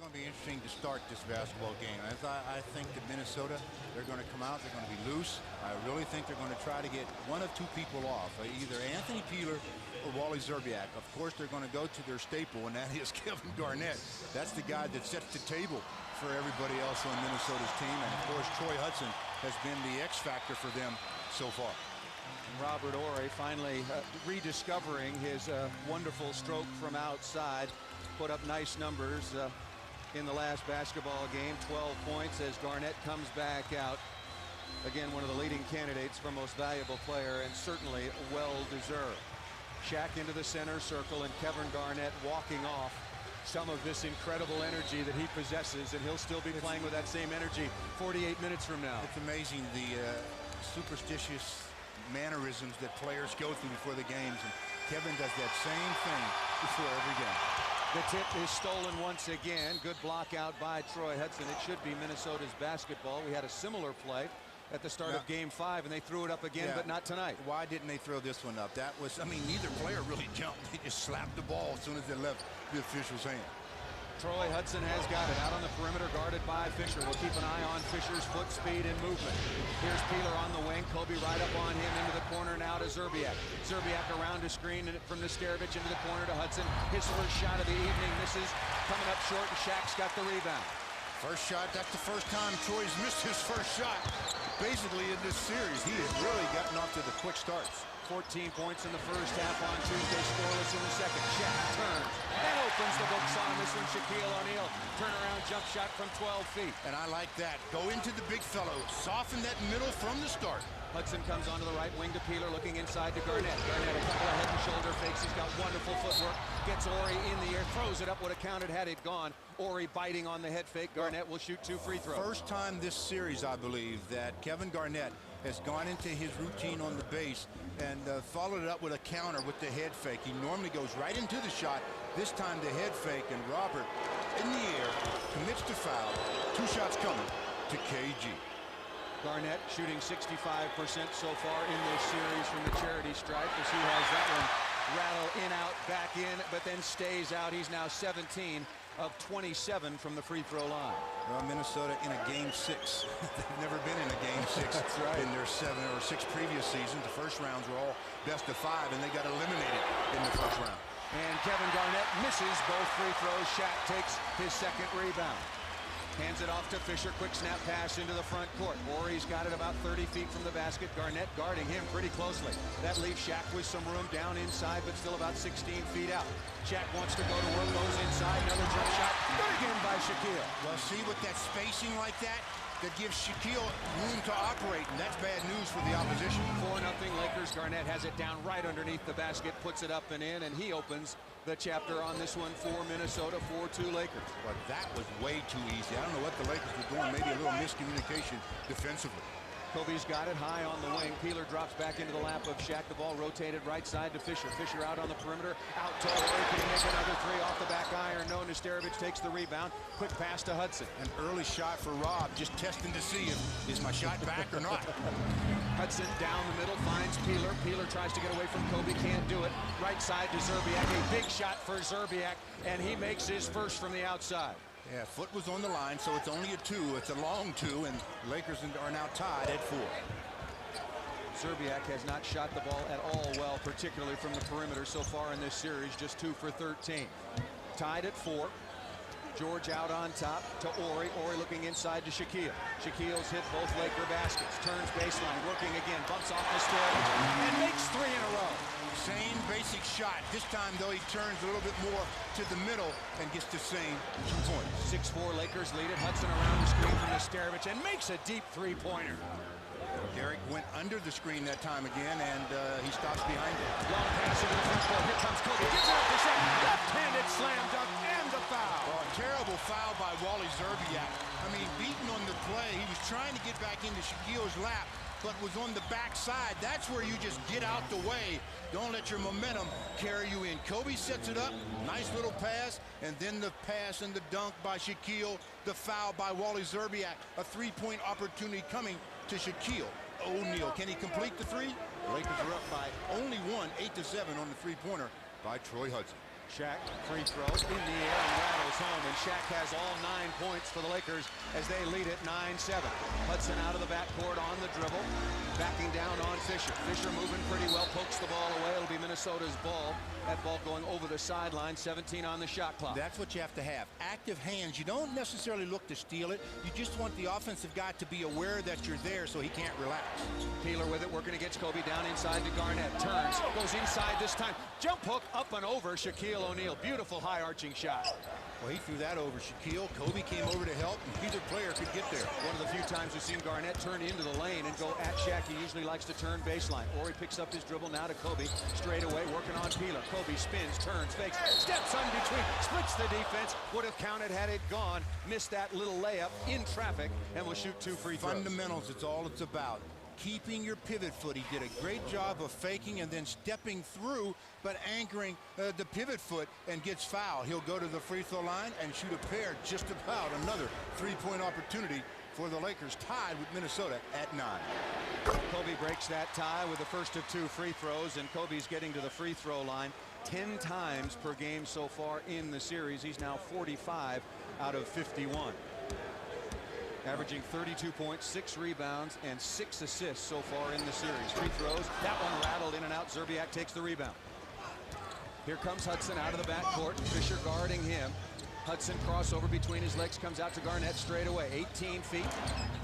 going to be interesting to start this basketball game. As I think that Minnesota, they're going to come out, they're going to be loose. I really think they're going to try to get one of two people off, either Anthony Peeler or Wally Szczerbiak. Of course, they're going to go to their staple, and that is Kevin Garnett. That's the guy that sets the table for everybody else on Minnesota's team. And of course, Troy Hudson has been the X factor for them so far. Robert Horry finally rediscovering his wonderful stroke from outside. Put up nice numbers in the last basketball game. 12 points as Garnett comes back out. Again, one of the leading candidates for most valuable player, and certainly well-deserved. Shaq into the center circle, and Kevin Garnett walking off some of this incredible energy that he possesses, and he'll still be playing with that same energy 48 minutes from now. It's amazing the superstitious mannerisms that players go through before the games, and Kevin does that same thing before every game. The tip is stolen once again. Good block out by Troy Hudson. It should be Minnesota's basketball. We had a similar play at the start of Game 5, and they threw it up again, but not tonight. Why didn't they throw this one up? That was, I mean, neither player really jumped. They just slapped the ball as soon as they left the official's hand. Troy Hudson has got it out on the perimeter, guarded by Fisher. We'll keep an eye on Fisher's foot speed and movement. Here's Peeler on the wing. Kobe right up on him into the corner now to Szczerbiak. Szczerbiak around a screen and from the Nestorowicz into the corner to Hudson. His first shot of the evening misses, coming up short, and Shaq's got the rebound. First shot, that's the first time Troy's missed his first shot. Basically in this series, he has really gotten off to the quick starts. 14 points in the first half on Tuesday, scoreless in the second. Shaq turns and opens the books on this one. Shaquille O'Neal, turnaround jump shot from 12 feet. And I like that. Go into the big fellow. Soften that middle from the start. Hudson comes onto the right wing to Peeler, looking inside to Garnett. Garnett a couple of head and shoulder fakes. He's got wonderful footwork. Gets Horry in the air, throws it up. Would have counted had it gone. Horry biting on the head fake. Garnett will shoot 2 free throws. First time this series, I believe, that Kevin Garnett has gone into his routine on the base and followed it up with a counter with the head fake. He normally goes right into the shot. This time the head fake, and Robert in the air commits to foul. 2 shots coming to KG. Garnett shooting 65% so far in this series from the charity stripe, as he has that one rattle in, out, back in, but then stays out. He's now 17 of 27 from the free throw line. Well, Minnesota in a Game 6. They've never been in a Game 6 That's right. in their 7 or 6 previous seasons. The first rounds were all best of 5, and they got eliminated in the first round. And Kevin Garnett misses both free throws. Shaq takes his second rebound. Hands it off to Fisher. Quick snap pass into the front court. Horry's got it about 30 feet from the basket. Garnett guarding him pretty closely. That leaves Shaq with some room down inside, but still about 16 feet out. Shaq wants to go to work, goes inside. Another jump shot. Good again by Shaquille. Well, see, with that spacing like that gives Shaquille room to operate, and that's bad news for the opposition. 4-0 Lakers. Garnett has it down right underneath the basket, puts it up and in, and he opens the chapter on this one for Minnesota, 4-2 Lakers. But that was way too easy. I don't know what the Lakers were doing. Maybe a little miscommunication defensively. Kobe's got it high on the wing. Peeler drops back into the lap of Shaq. The ball rotated right side to Fisher. Fisher out on the perimeter. Out to Horry. Can he make another 3 off the back iron? No. Nestorowicz takes the rebound. Quick pass to Hudson. An early shot for Rob, just testing to see if is my shot back or not. Hudson down the middle, finds Peeler. Peeler tries to get away from Kobe, can't do it. Right side to Szczerbiak. A big shot for Szczerbiak, and he makes his first from the outside. Yeah, foot was on the line, so it's only a 2. It's a long 2, and Lakers are now tied at 4. Szczerbiak has not shot the ball at all well, particularly from the perimeter so far in this series, just 2 for 13. Tied at 4. George out on top to Horry. Horry looking inside to Shaquille. Shaquille's hit both Laker baskets. Turns baseline, working again, bumps off the Nestorowicz, and makes 3 in a row. Same basic shot. This time, though, he turns a little bit more to the middle and gets the same 2 points. 6-4 Lakers lead it. Hudson around the screen from Nestorowicz and makes a deep 3-pointer. Garrick went under the screen that time again, and he stops behind it. Long pass into the front court. Here comes Kobe. Gives it up to Shaq. Left-handed slam dunk and the foul. Oh, terrible foul by Wally Szczerbiak. I mean, beaten on the play. He was trying to get back into Shaquille's lap, but was on the backside. That's where you just get out the way. Don't let your momentum carry you in. Kobe sets it up. Nice little pass. And then the pass and the dunk by Shaquille. The foul by Wally Szczerbiak. A 3-point opportunity coming to Shaquille O'Neal. Can he complete the 3? The Lakers are up by only 1, 8-7 on the 3-pointer by Troy Hudson. Shaq, free throw in the air and rattles home, and Shaq has all 9 points for the Lakers as they lead it 9-7. Hudson out of the backcourt on the dribble, backing down on Fisher. Fisher moving pretty well, pokes the ball away. It'll be Minnesota's ball. That ball going over the sideline, 17 on the shot clock. That's what you have to have. Active hands. You don't necessarily look to steal it. You just want the offensive guy to be aware that you're there so he can't relax. Peeler with it, working against Kobe, down inside to Garnett. Turns, goes inside this time. Jump hook, up and over Shaquille O'Neal. Beautiful high arching shot. Well, he threw that over Shaquille. Kobe came over to help, and either player could get there. One of the few times we've seen Garnett turn into the lane and go at Shaq. He usually likes to turn baseline. Or he picks up his dribble now to Kobe. Straight away, working on Peeler. Kobe spins, turns, fakes, steps on between, splits the defense. Would have counted had it gone. Missed that little layup in traffic and will shoot 2 free throws. Fundamentals, it's all it's about. Keeping your pivot foot. He did a great job of faking and then stepping through, but anchoring the pivot foot, and gets fouled. He'll go to the free throw line and shoot a pair. Just about another three-point opportunity for the Lakers, tied with Minnesota at 9. Kobe breaks that tie with the first of 2 free throws, and Kobe's getting to the free throw line 10 times per game so far in the series. He's now 45 out of 51. Averaging 32 points, 6 rebounds, and 6 assists so far in the series. Free throws, that one rattled in and out. Zerbiak takes the rebound. Here comes Hudson out of the backcourt, and Fisher guarding him. Hudson crossover between his legs, comes out to Garnett straight away. 18 feet.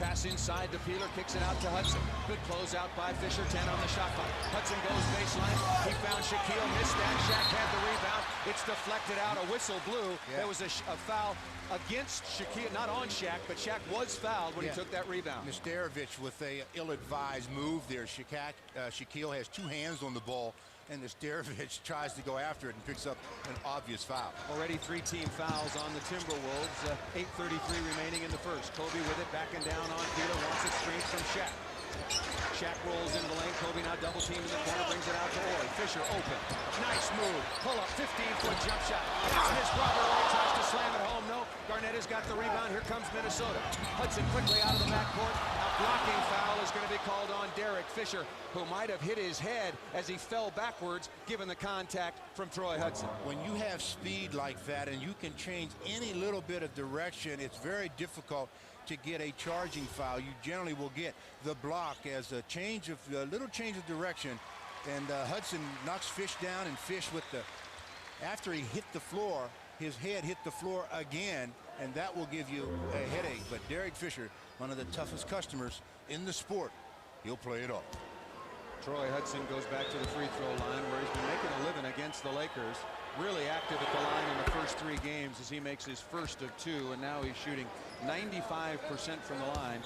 Pass inside to Peeler, kicks it out to Hudson. Good closeout by Fisher, 10 on the shot clock. Hudson goes baseline. He found Shaquille, missed that. Shaq had the rebound. It's deflected out. A whistle blew. Yeah. There was a foul against Shaquille, not on Shaq, but Shaq was fouled when he took that rebound. Nesterovic with a ill-advised move there. Shaquille has 2 hands on the ball, and Nesterovic tries to go after it and picks up an obvious foul. Already 3 team fouls on the Timberwolves. 8:33 remaining in the first. Kobe with it, backing down on Peeler, wants it straight from Shaq. Shaq rolls into the lane. Kobe now double team in the corner, brings it out to Ori. Fisher open. Nice move. Pull up, 15-foot jump shot. It's missed. Robert Ori tries to slam it home. No. Garnett has got the rebound. Here comes Minnesota. Hudson quickly out of the backcourt. A blocking foul is going to be called on Derek Fisher, who might have hit his head as he fell backwards, given the contact from Troy Hudson. When you have speed like that and you can change any little bit of direction, it's very difficult to get a charging foul. You generally will get the block as a little change of direction, and Hudson knocks Fish down, and Fish with after he hit the floor, his head hit the floor again, and that will give you a headache. But Derek Fisher, one of the toughest customers in the sport, he'll play it off. Troy Hudson goes back to the free throw line, where he's been making a living against the Lakers. Really active at the line in the first 3 games as he makes his first of 2, and now he's shooting 95% from the line,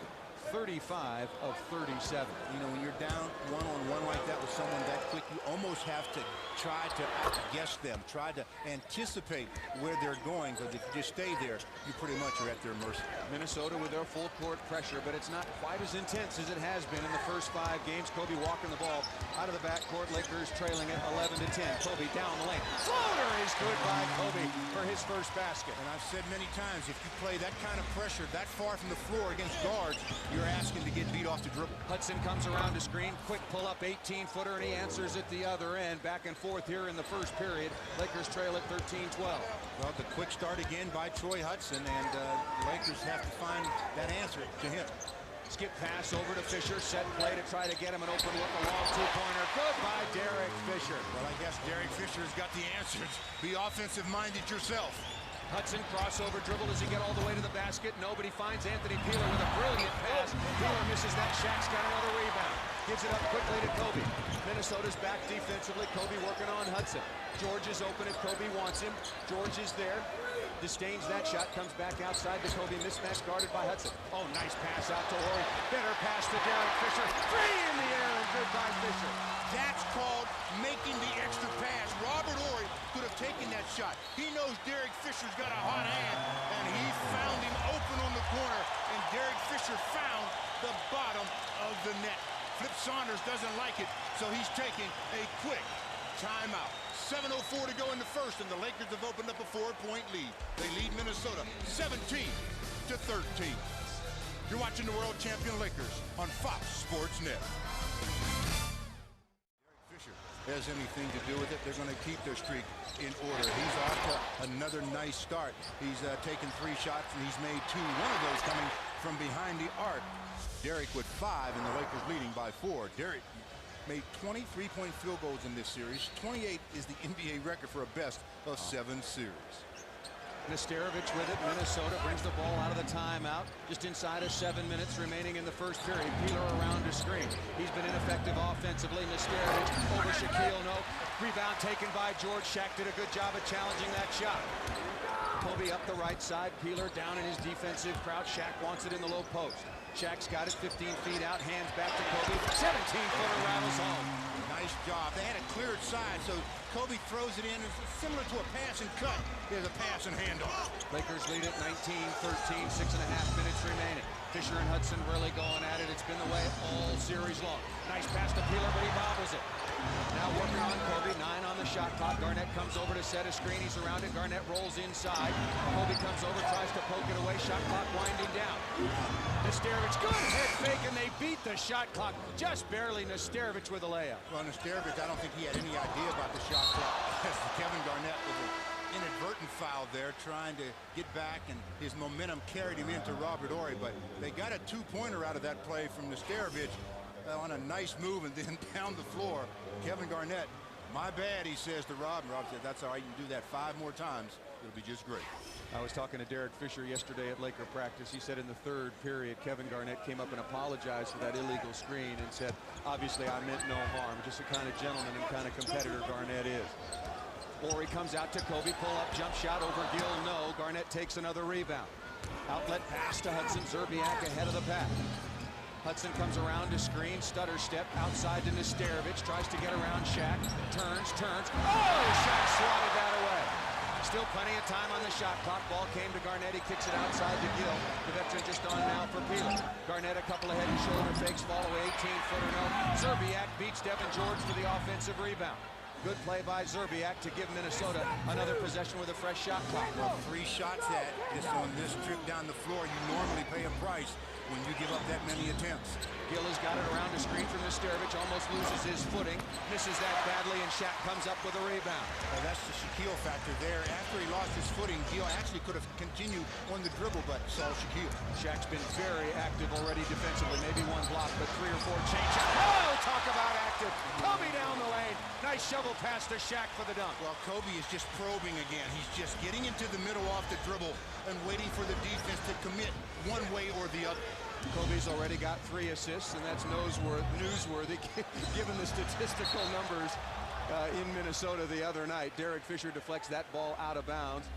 35 of 37. You know, when you're down one-on-one like that with someone that quick, you almost have to try to outguess them, try to anticipate where they're going, because if you just stay there, you pretty much are at their mercy. Minnesota with their full court pressure, but it's not quite as intense as it has been in the first 5 games. Kobe walking the ball out of the backcourt. Lakers trailing it 11-10. Kobe down the lane. Floater is good by Kobe for his first basket. And I've said many times, if you play that kind of pressure that far from the floor against guards, you're asking to get beat off the dribble. Hudson comes around the screen, quick pull-up 18-footer, and he answers at the other end. Back and forth here in the first period. Lakers trail at 13-12. Well, the quick start again by Troy Hudson, and the Lakers have to find that answer to him. Skip pass over to Fisher, set play to try to get him an open look, a long 2-pointer. Good by Derek Fisher. Well, I guess Derek Fisher's got the answers. Be offensive-minded yourself. Hudson crossover dribble. Does he get all the way to the basket? Nobody finds Anthony Peeler with a brilliant pass. Peeler misses that. Shaq's got another rebound. Gives it up quickly to Kobe. Minnesota's back defensively. Kobe working on Hudson. George is open if Kobe wants him. George is there. Disdains that shot. Comes back outside to Kobe. Mismatch guarded by Hudson. Oh, nice pass out to Ori. Better pass to Derek Fisher. 3 in the air and good by Fisher. That's called making the extra pass. Robert Ori could have taken that shot. He knows Derek Fisher's got a hot hand, and he found him open on the corner, and Derek Fisher found the bottom of the net. Flip Saunders doesn't like it, so he's taking a quick timeout. 7:04 to go in the first, and the Lakers have opened up a 4-point lead. They lead Minnesota 17-13. You're watching the world champion Lakers on Fox Sports Net. Derek Fisher has anything to do with it. They're going to keep their streak in order. He's off to another nice start. He's taken 3 shots, and he's made 2. One of those coming from behind the arc. Derek with 5, and the Lakers leading by 4. Derek made 20 3-point field goals in this series. 28 is the NBA record for a best of 7 series. Nesterovic with it. Minnesota brings the ball out of the timeout. Just inside of 7 minutes remaining in the first period. Peeler around to screen. He's been ineffective offensively. Nesterovic over Shaquille O'Neal. Rebound taken by George. Shaq did a good job of challenging that shot. Kobe up the right side. Peeler down in his defensive crouch. Shaq wants it in the low post. Shaq's got it 15 feet out. Hands back to Kobe. 17-footer rattles home. Nice job. They had a cleared side, so Kobe throws it in. It's similar to a pass and cut. There's a pass and handoff. Lakers lead at 19-13, 6.5 minutes remaining. Fisher and Hudson really going at it. It's been the way all series long. Nice pass to Peeler, but he bobbles it. Now working on Kobe, 9 on the shot clock. Garnett comes over to set a screen. He's around it. Garnett rolls inside. Kobe comes over, tries to poke it away. Shot clock winding down. Nesterovic, good head fake, and they beat the shot clock just barely. Nesterovic with a layup. Well, Nesterovic, I don't think he had any idea about the shot clock. Kevin Garnett was an inadvertent foul there, trying to get back, and his momentum carried him into Robert Horry. But they got a 2-pointer out of that play from Nesterovic on a nice move, and then down the floor. Kevin Garnett, my bad, he says to Rob. And Rob said, that's all right, you can do that 5 more times. It'll be just great. I was talking to Derek Fisher yesterday at Laker practice. He said in the 3rd period, Kevin Garnett came up and apologized for that illegal screen and said, obviously I meant no harm. Just the kind of gentleman and kind of competitor Garnett is. Horry comes out to Kobe, pull up jump shot over Gill, no. Garnett takes another rebound. Outlet pass to Hudson. Zerbiak ahead of the pack. Hudson comes around to screen, stutter step outside to Nesterovic, tries to get around Shaq, turns. Oh, Shaq swatted that away. Still plenty of time on the shot clock. Ball came to Garnett. He kicks it outside to Gill. The veteran just on now for Peeler. Garnett a couple of head and shoulder fakes, fall away, 18-footer no. Zerbiak beats Devin George for the offensive rebound. Good play by Zerbiak to give Minnesota another possession with a fresh shot clock. Well, 3 shots at just on this trip down the floor. You normally pay a price when you give up that many attempts. Gill has got it around the screen from Nesterovic, almost loses his footing, misses that badly, and Shaq comes up with a rebound. Well, that's the Shaquille factor there. After he lost his footing, Gill actually could have continued on the dribble, but saw Shaquille. Shaq's been very active already defensively, maybe 1 block, but 3 or 4 change shots. Oh, talk about active. Kobe down the lane. Nice shovel pass to Shaq for the dunk. Well, Kobe is just probing again. He's just getting into the middle off the dribble and waiting for the defense to commit one way or the other. Kobe's already got 3 assists, and that's newsworthy given the statistical numbers in Minnesota the other night. Derek Fisher deflects that ball out of bounds,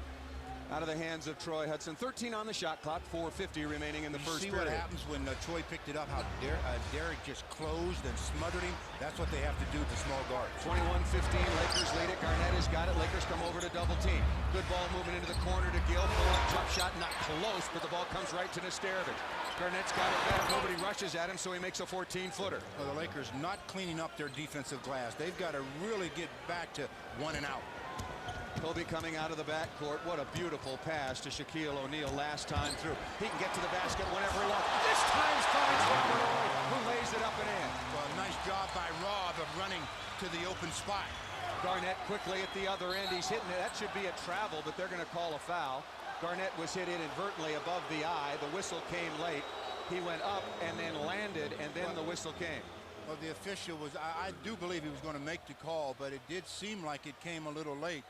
out of the hands of Troy Hudson. 13 on the shot clock, 4:50 remaining in the first period. See what happens when Troy picked it up, how Derek just closed and smothered him. That's what they have to do to small guards. 21-15, Lakers lead it. Garnett has got it. Lakers come over to double team. Good ball moving into the corner to Gill. Pull-up jump shot, not close, but the ball comes right to Nesterovic. Garnett's got it back. Nobody rushes at him, so he makes a 14-footer. Well, the Lakers not cleaning up their defensive glass. They've got to really get back to 1 and out. Kobe coming out of the backcourt. What a beautiful pass to Shaquille O'Neal last time through. He can get to the basket whenever he wants. This time finds Robert Horry, who lays it up and in. Well, nice job by Rob of running to the open spot. Garnett quickly at the other end. He's hitting it. That should be a travel, but they're going to call a foul. Garnett was hit inadvertently above the eye. The whistle came late. He went up and then landed, and then the whistle came. Well, the official was, I do believe he was going to make the call, but it did seem like it came a little late.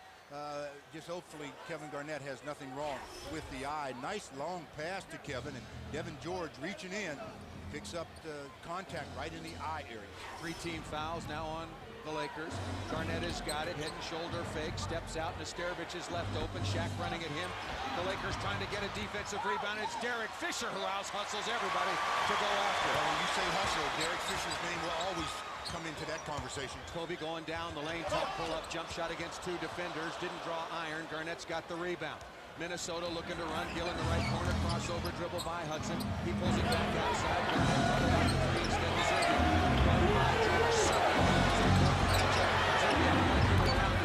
Just hopefully Kevin Garnett has nothing wrong with the eye. Nice long pass to Kevin, and Devin George reaching in, picks up the contact right in the eye area. 3 team fouls now on the Lakers. Garnett has got it, head and shoulder fake, steps out. Nesterovic is left open. Shaq running at him. The Lakers trying to get a defensive rebound. It's Derek Fisher who out-hustles everybody to go after. Well, when you say hustle, Derek Fisher's name will always come into that conversation. Kobe going down the lane, tough pull-up jump shot against 2 defenders. Didn't draw iron. Garnett's got the rebound. Minnesota looking to run. Gill in the right corner. Crossover dribble by Hudson. He pulls it back outside. Garnett instead of Zerbiak.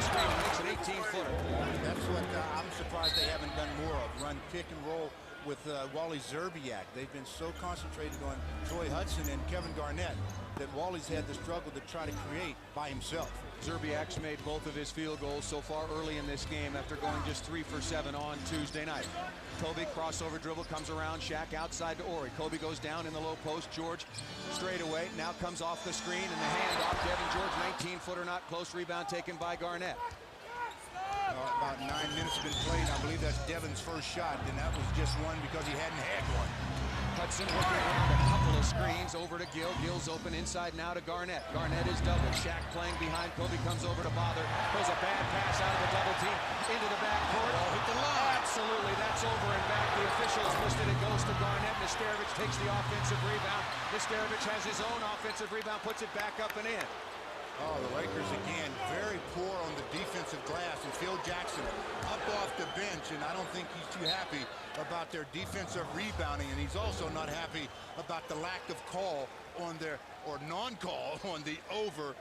Makes an 18-footer. That's what I'm surprised they haven't done more of. Run pick and roll with Wally Szczerbiak. They've been so concentrated on Troy Hudson and Kevin Garnett that Wally's had the struggle to try to create by himself. Szczerbiak's made both of his field goals so far early in this game after going just 3 for 7 on Tuesday night. Kobe crossover dribble comes around Shaq outside to Ori. Kobe goes down in the low post. George straight away. Now comes off the screen and the handoff. Devin George, 19-footer, not close. Rebound taken by Garnett. About 9 minutes have been played. I believe that's Devin's first shot, and that was just one because he hadn't had one. Hudson working around a couple of screens over to Gill. Gill's open inside now to Garnett. Garnett is doubled. Shaq playing behind. Kobe comes over to Bother. Throws a bad pass out of the double team into the backcourt. Hit the line. Absolutely. That's over and back. The officials listed it goes to Garnett. Nesterovic takes the offensive rebound. Nesterovic has his own offensive rebound, puts it back up and in. Oh, the Lakers again very poor on the defensive glass, and Phil Jackson up off the bench, and I don't think he's too happy about their defensive rebounding, and he's also not happy about the lack of call on their, or non-call on the over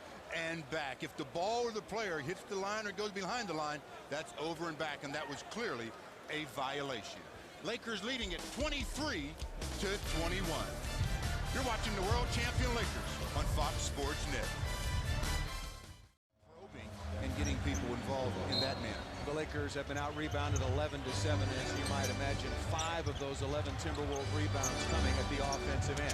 and back. If the ball or the player hits the line or goes behind the line, that's over and back, and that was clearly a violation. Lakers leading at 23-21. You're watching the world champion Lakers on Fox Sports Net. And getting people involved in that manner. The Lakers have been out-rebounded 11-7, as you might imagine. 5 of those 11 Timberwolves rebounds coming at the offensive end.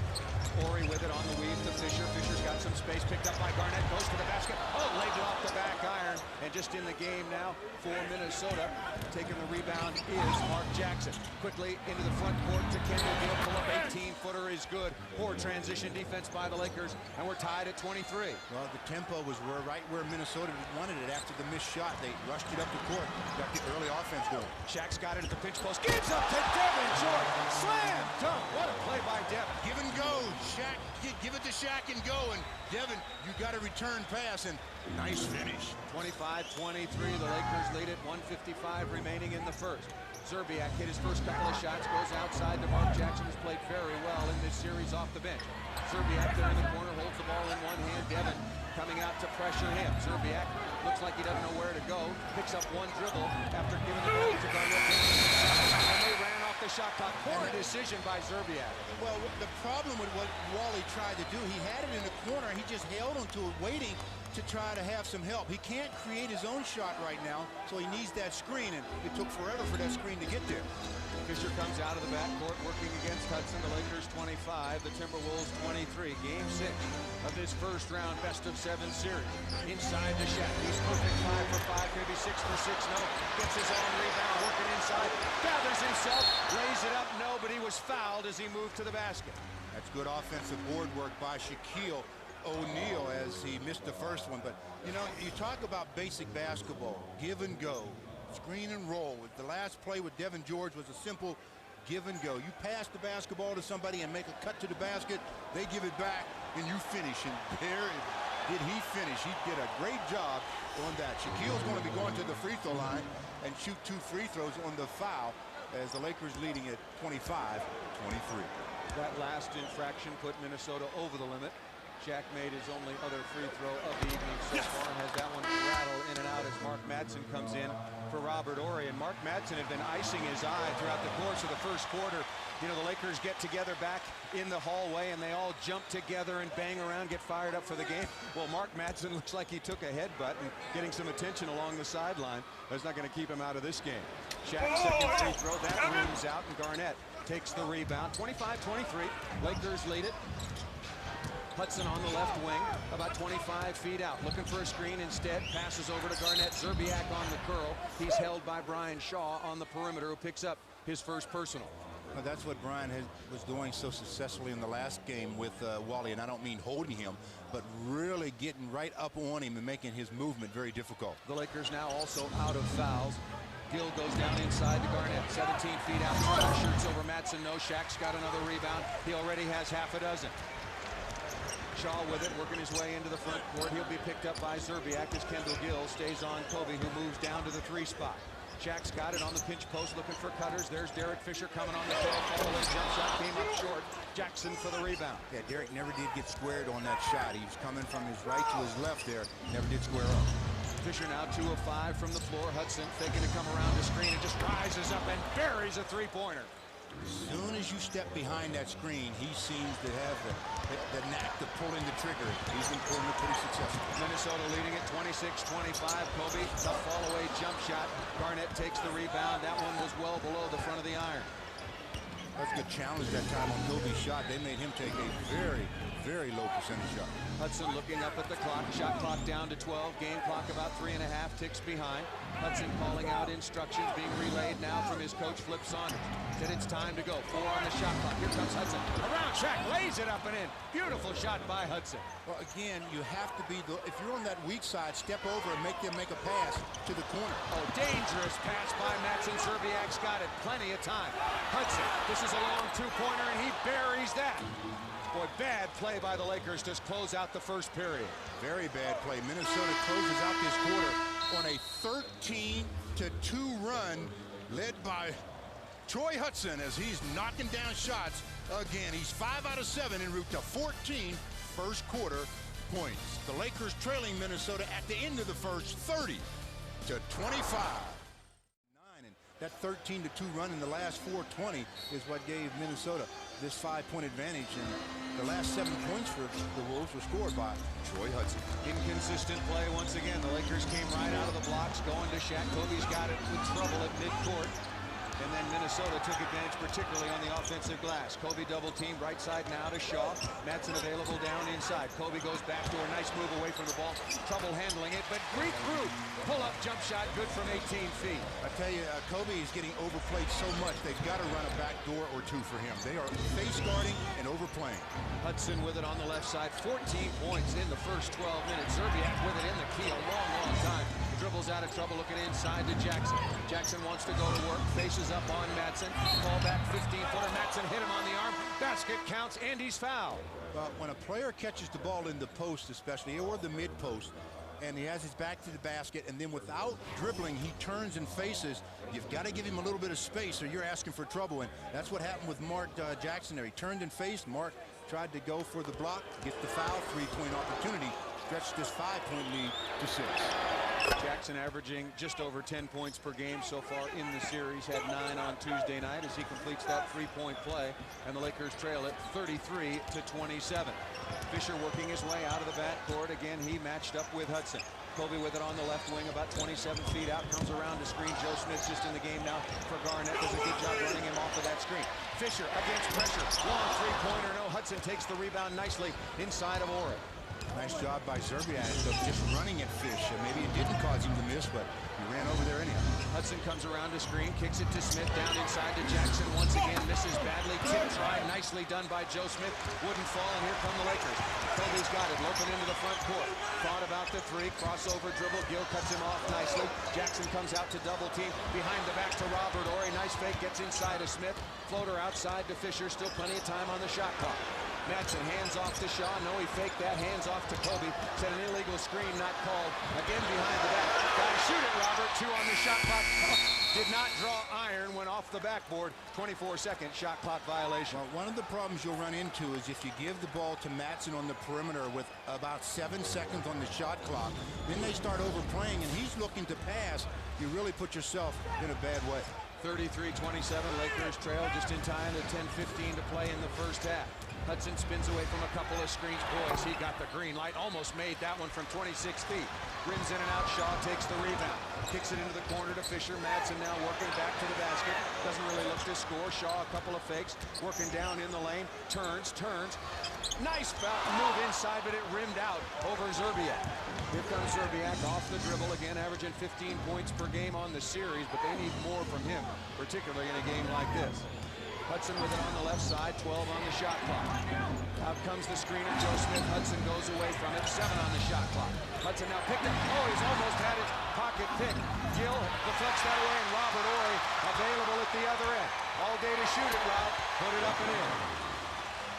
Ori with it on the weave to Fisher. Fisher's got some space, picked up by Garnett, goes to the basket. Oh, labeled off the back iron. And just in the game now for Minnesota, taking the rebound is Mark Jackson. Quickly into the front court to Kendall Gill. Pull up 18-footer is good. Poor transition defense by the Lakers, and we're tied at 23. Well, the tempo was right where Minnesota wanted it after the missed shot. They rushed it up the court. Got the early offense going. Shaq's got it at the pinch post. Gives up to Devin George. Slam dunk. What a play by Devin. Give and go. Shaq, give it to Shaq and go. And Devin, you got a return pass, and nice finish. 25-23. The Lakers lead it. 1:55 remaining in the first. Szczerbiak hit his first couple of shots. Goes outside to Mark Jackson, who's played very well in this series off the bench. Szczerbiak there in the corner, holds the ball in one hand. Devin coming out to pressure him. Szczerbiak looks like he doesn't know where to go. Picks up one dribble after giving the ball to Garnett. And they ran off the shot clock. Poor decision by Szczerbiak. Well, the problem with what Wally tried to do, he had it in the corner. He just held onto it, waiting to try to have some help. He can't create his own shot right now, so he needs that screen, and it took forever for that screen to get there. Fisher comes out of the backcourt working against Hudson. The Lakers 25, the Timberwolves 23. Game 6 of this first round best-of-7 series. Inside to Shaq. He's perfect 5 for 5, maybe 6 for 6. No. Gets his own rebound, working inside. Gathers himself, lays it up. No, but he was fouled as he moved to the basket. That's good offensive board work by Shaquille O'Neal as he missed the first one. But, you know, you talk about basic basketball, give and go, screen and roll. The last play with Devin George was a simple give and go. You pass the basketball to somebody and make a cut to the basket, they give it back, and you finish. And there did he finish. He did a great job on that. Shaquille's going to be going to the free throw line and shoot 2 free throws on the foul as the Lakers leading at 25-23. That last infraction put Minnesota over the limit. Shaq made his only other free throw of the evening so far. Has that one rattle in and out as Mark Madsen comes in for Robert Horry. And Mark Madsen had been icing his eye throughout the course of the first quarter. You know, the Lakers get together back in the hallway and they all jump together and bang around, get fired up for the game. Well, Mark Madsen looks like he took a headbutt and getting some attention along the sideline. That's not going to keep him out of this game. Shaq's second free throw, that rings out, and Garnett takes the rebound. 25-23, Lakers lead it. Hudson on the left wing, about 25 feet out, looking for a screen instead, passes over to Garnett. Szczerbiak on the curl. He's held by Brian Shaw on the perimeter, who picks up his first personal. Well, that's what Brian was doing so successfully in the last game with Wally, and I don't mean holding him, but really getting right up on him and making his movement very difficult. The Lakers now also out of fouls. Gill goes down inside to Garnett, 17 feet out, shoots over Madsen. No, Shaq's got another rebound. He already has half a dozen. Shaw with it, working his way into the front court. He'll be picked up by Szczerbiak as Kendall Gill stays on Kobe, who moves down to the 3 spot. Shaq's got it on the pinch post, looking for cutters. There's Derek Fisher coming on the tail. Follow-away jump shot came up short. Jackson for the rebound. Yeah, Derek never did get squared on that shot. He was coming from his right to his left there. Never did square up. Fisher now 2 of 5 from the floor. Hudson faking to come around the screen and just rises up and buries a 3-pointer. As soon as you step behind that screen, he seems to have the knack to pulling the trigger. He's been pulling it pretty successfully. Minnesota leading at 26-25. Kobe, tough fall-away jump shot. Garnett takes the rebound. That one was well below the front of the iron. That's a good challenge that time on Kobe's shot. They made him take a very, very low percentage shot. Hudson looking up at the clock. Shot clock down to 12. Game clock about 3.5 ticks behind. Hudson calling out instructions being relayed now from his coach, Flip Saunders. Said it's time to go. 4 on the shot clock. Here comes Hudson. Around track, lays it up and in. Beautiful shot by Hudson. Well, again, you have to be, if you're on that weak side, step over and make them make a pass to the corner. Oh, dangerous pass by Matson. Zerbiak's got it. Plenty of time. Hudson, this is a long two-pointer, and he buries that. Boy, bad play by the Lakers to close out the first period. Very bad play. Minnesota closes out this quarter on a 13-2 run led by Troy Hudson as he's knocking down shots again. He's 5 out of 7 en route to 14 first quarter points. The Lakers trailing Minnesota at the end of the first 30-25. That 13-2 run in the last 4:20 is what gave Minnesota this 5-point advantage, and the last 7 points for the Wolves were scored by Troy Hudson. Inconsistent play once again. The Lakers came right out of the blocks, going to Shaq. Kobe's got it with trouble at midcourt. And then Minnesota took advantage, particularly on the offensive glass. Kobe double teamed right side now to Shaw. Matson available down inside. Kobe goes back to a nice move away from the ball. Trouble handling it, but Greek through. Pull-up jump shot, good from 18 feet. I tell you, Kobe is getting overplayed so much, they've got to run a back door or two for him. They are face guarding and overplaying. Hudson with it on the left side. 14 points in the first 12 minutes. Zerbiak with it in the key a long, long time. Dribbles out of trouble, looking inside to Jackson. Jackson wants to go to work, faces up on Matson. Ball back 15-footer. Matson hit him on the arm. Basket counts, and he's fouled. When a player catches the ball in the post, especially, or the mid-post, and he has his back to the basket, and then without dribbling, he turns and faces, you've got to give him a little bit of space or you're asking for trouble. And that's what happened with Mark Jackson there. He turned and faced. Mark tried to go for the block, get the foul, 3-point opportunity, stretched this 5-point lead to 6. Jackson averaging just over 10 points per game so far in the series. Had 9 on Tuesday night as he completes that 3-point play, and the Lakers trail it 33-27. Fisher working his way out of the backcourt. Again, he matched up with Hudson. Kobe with it on the left wing, about 27 feet out, comes around the screen. Joe Smith just in the game now for Garnett. Does a good job running him off of that screen. Fisher against pressure. Long three-pointer. No, Hudson takes the rebound nicely inside of Ore. Nice job by Zerbiak of just running at Fish. Maybe it didn't cause him to miss, but he ran over there anyhow. Hudson comes around the screen, kicks it to Smith, down inside to Jackson. Once again, misses badly. Tip try, nicely done by Joe Smith. Wouldn't fall, and here come the Lakers. Kobe's got it, loping into the front court. Thought about the three, crossover dribble. Gill cuts him off nicely. Jackson comes out to double team. Behind the back to Robert Horry. Nice fake, gets inside of Smith. Floater outside to Fisher. Still plenty of time on the shot clock. Matson hands off to Shaw. No, he faked that. Hands off to Kobe. Said an illegal screen, not called. Again behind the back. Gotta shoot it, Robert. 2 on the shot clock. Did not draw iron. Went off the backboard. 24-second shot clock violation. Well, one of the problems you'll run into is if you give the ball to Matson on the perimeter with about 7 seconds on the shot clock, then they start overplaying, and he's looking to pass. You really put yourself in a bad way. 33-27. Lakers trail just in time to 10:15 to play in the first half. Hudson spins away from a couple of screens. Boys, he got the green light. Almost made that one from 26 feet. Rims in and out. Shaw takes the rebound. Kicks it into the corner to Fisher. Matson now working back to the basket. Doesn't really look to score. Shaw a couple of fakes. Working down in the lane. Turns. Nice move inside, but it rimmed out over Zerbiak. Here comes Zerbiak off the dribble again, averaging 15 points per game on the series, but they need more from him, particularly in a game like this. Hudson with it on the left side, 12 on the shot clock. Out comes the screener, Joe Smith. Hudson goes away from it, 7 on the shot clock. Hudson now picked it. Oh, he's almost had his pocket picked. Gill deflects that away, and Robert Horry available at the other end. All day to shoot it, Rob. Put it up and in.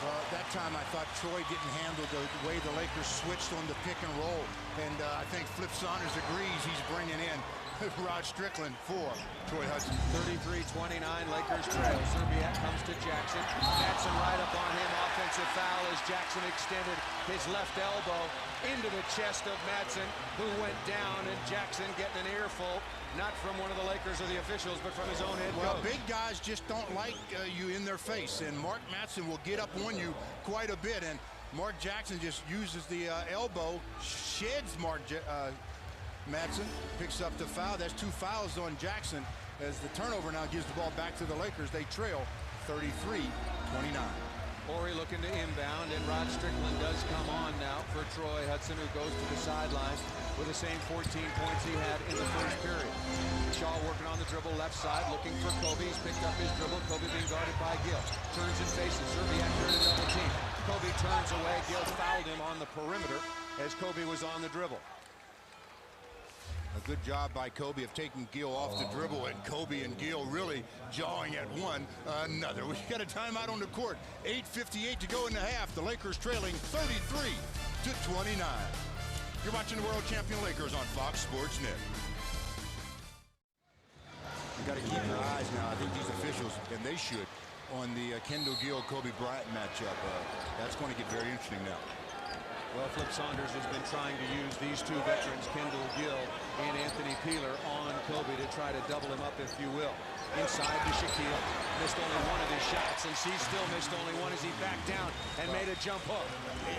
Well, at that time, I thought Troy didn't handle the way the Lakers switched on the pick and roll. And I think Flip Saunders agrees he's bringing in Rod Strickland for Troy Hudson. 33-29, Lakers trail. Zerbiak comes to Jackson. Matson right up on him. Offensive foul as Jackson extended his left elbow into the chest of Matson, who went down, and Jackson getting an earful. not from one of the Lakers or the officials, but from his own head coach. Well, big guys just don't like you in their face, and Mark Matson will get up on you quite a bit, and Mark Jackson just uses the elbow, sheds Matson, picks up the foul. That's 2 fouls on Jackson as the turnover now gives the ball back to the Lakers. They trail 33-29. Horry looking to inbound, and Rod Strickland does come on now for Troy Hudson, who goes to the sideline with the same 14 points he had in the first period. Shaw working on the dribble left side, looking for Kobe. He's picked up his dribble. Kobe being guarded by Gill. Turns and faces. Zerbiak here to double team. Kobe turns away. Gill fouled him on the perimeter as Kobe was on the dribble. A good job by Kobe of taking Gill off the dribble, and Kobe and Gill really jawing at one another. We got a timeout on the court. 8:58 to go in the half. The Lakers trailing 33-29. You're watching the world champion Lakers on Fox Sports Net. You got to keep your eyes now. I think these officials, and they should, on the Kendall Gill-Kobe Bryant matchup. That's going to get very interesting now. Well, Flip Saunders has been trying to use these two veterans, Kendall Gill and Anthony Peeler, on Kobe to try to double him up, if you will. Inside to Shaquille. Missed only one of his shots, and she still missed only one as he backed down and made a jump hook.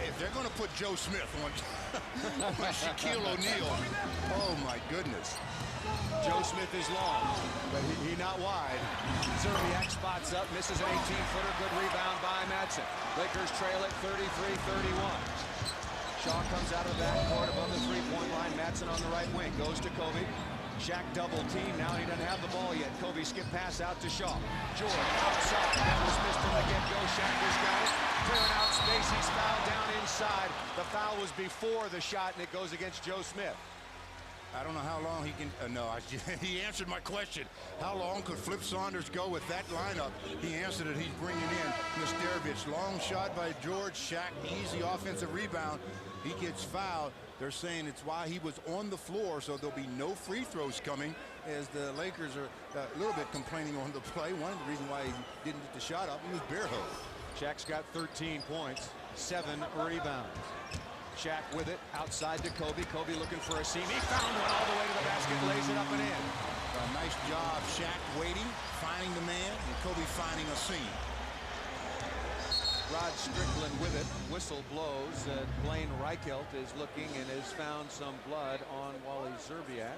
If they're going to put Joe Smith on Shaquille O'Neal, oh my goodness. Joe Smith is long, but he not wide. Zerbiak spots up, misses an 18-footer. Good rebound by Matson. Lakers trail at 33-31. Shaw comes out of the backcourt above the three-point line. Matson on the right wing. Goes to Kobe. Shaq double team. Now he doesn't have the ball yet. Kobe skip pass out to Shaw. George outside. That was missed from the get-go. Shaq has got it. Clearing out space. He's fouled down inside. The foul was before the shot, and it goes against Joe Smith. I don't know how long he can. He answered my question. How long could Flip Saunders go with that lineup? He answered it. He's bringing in Nesterovic. Long shot by George. Shaq, easy offensive rebound. He gets fouled. They're saying it's why he was on the floor, so there'll be no free throws coming, as the Lakers are a little bit complaining on the play. One of the reasons why he didn't get the shot up, he was barefoot. Shaq's got 13 points, 7 rebounds. Shaq with it, outside to Kobe. Kobe looking for a seam. He found one all the way to the basket, lays it up and in. Nice job, Shaq waiting, finding the man, and Kobe finding a seam. Rod Strickland with it. Whistle blows. Blaine Reichelt is looking and has found some blood on Wally Zerbiak.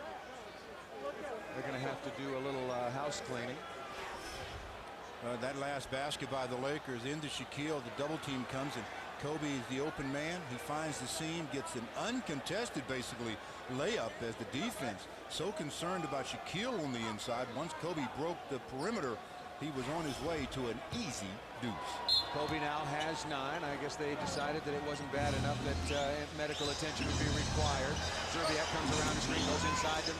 They're going to have to do a little house cleaning. That last basket by the Lakers into Shaquille. The double team comes, and Kobe is the open man. He finds the seam, gets an uncontested, basically, layup as the defense so concerned about Shaquille on the inside. Once Kobe broke the perimeter, he was on his way to an easy deuce. Kobe now has 9. I guess they decided that it wasn't bad enough that medical attention would be required. Zerbiak comes around the screen, goes inside to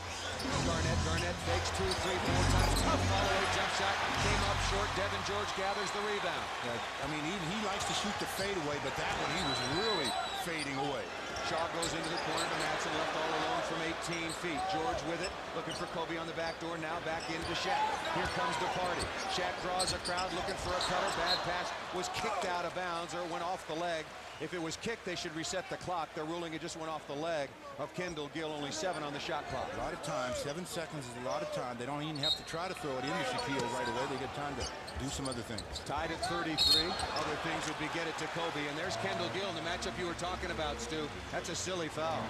Garnett. Garnett fakes 2, 3, 4 times. Tough follow-away jump shot. Came up short. Devin George gathers the rebound. Yeah, I mean, he likes to shoot the fadeaway, but that one he was really fading away. Shaw goes into the corner to Matson, left all alone from 18 feet. George with it, looking for Kobe on the back door. Now back into Shaq. Here comes the party. Shaq draws a crowd looking for a cutter. Bad pass, was kicked out of bounds or went off the leg. If it was kicked, they should reset the clock. They're ruling it just went off the leg of Kendall Gill. Only 7 on the shot clock. A lot of time. 7 seconds is a lot of time. They don't even have to try to throw it into Shaquille right away. They get time to do some other things. Tied at 33. Other things would be get it to Kobe. And there's Kendall Gill in the matchup you were talking about, Stu. That's a silly foul.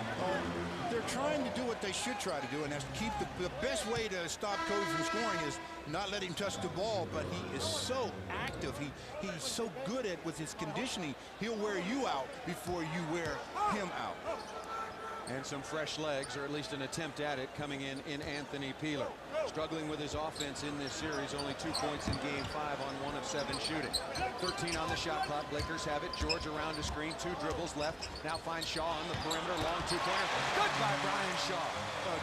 They're trying to do what they should try to do, and that's to keep the best way to stop Kobe from scoring is not let him touch the ball, but he is so active. He's so good at with his conditioning. He'll wear you out before you wear him out. And some fresh legs, or at least an attempt at it, coming in Anthony Peeler. Struggling with his offense in this series, only 2 points in Game 5 on 1 of 7 shooting. 13 on the shot clock. Lakers have it. George around the screen, 2 dribbles left. Now finds Shaw on the perimeter, long 2-pointer. Good by Brian Shaw.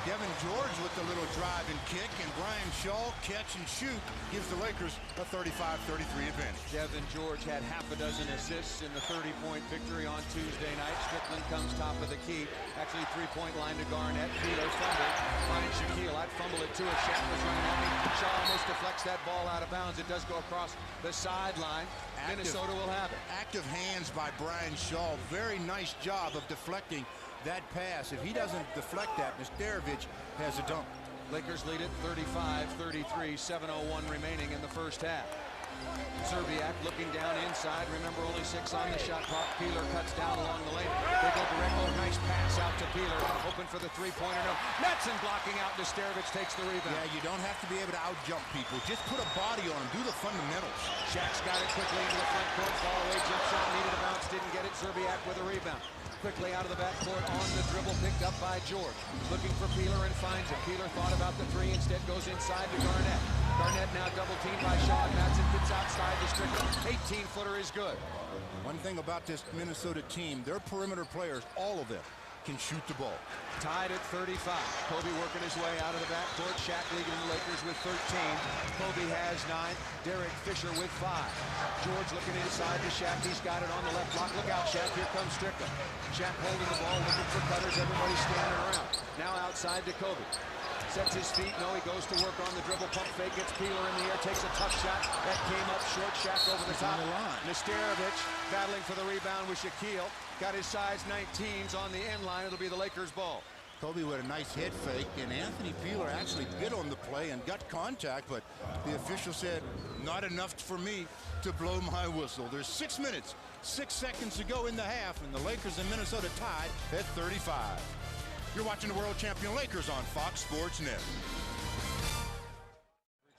Devin George with the little drive and kick, and Brian Shaw catch and shoot gives the Lakers a 35-33 advantage. Devin George had half a dozen assists in the 30-point victory on Tuesday night. Strickland comes top of the key. Actually, 3-point line to Garnett. Peeler fumbled. Finds Shaquille. I'd fumble it too if Shaq was running at me. Shaw almost deflects that ball out of bounds. It does go across the sideline. Minnesota will have it. Active hands by Brian Shaw. Very nice job of deflecting that pass. If he doesn't deflect that, Nesterovic has a dunk. Lakers lead it 35-33, 7:01 remaining in the first half. Zerbiak looking down inside. Remember, only 6 on the shot clock. Peeler cuts down along the lane. They go direct. Oh, nice pass out to Peeler. Open for the three-pointer. No. Netson blocking out. Nesterovic takes the rebound. Yeah, you don't have to be able to out-jump people. Just put a body on them. Do the fundamentals. Shaq's got it quickly into the front court. Fall away. Jump shot. Needed a bounce. Didn't get it. Zerbiak with a rebound. Quickly out of the backcourt on the dribble, picked up by George. Looking for Peeler and finds him. Peeler thought about the three, instead goes inside to Garnett. Garnett now double teamed by Shaw. Madsen gets outside to Strickland. 18-footer is good. One thing about this Minnesota team, their perimeter players, all of them, can shoot the ball. Tied at 35. Kobe working his way out of the backcourt. Shaq leading the Lakers with 13. Kobe has 9. Derek Fisher with 5. George looking inside to Shaq. He's got it on the left block. Look out, Shaq. Here comes Strickland. Shaq holding the ball, looking for cutters. Everybody standing around. Now outside to Kobe. Sets his feet. No, he goes to work on the dribble. Pump fake. Gets Peeler in the air. Takes a tough shot. That came up short. Shaq over the top. Nesterovic battling for the rebound with Shaquille. Got his size 19s on the end line. It'll be the Lakers' ball. Kobe with a nice head fake, and Anthony Peeler actually bit on the play and got contact, but the official said, not enough for me to blow my whistle. There's 6 minutes, 6 seconds to go in the half, and the Lakers and Minnesota tied at 35. You're watching the world champion Lakers on Fox Sports Net.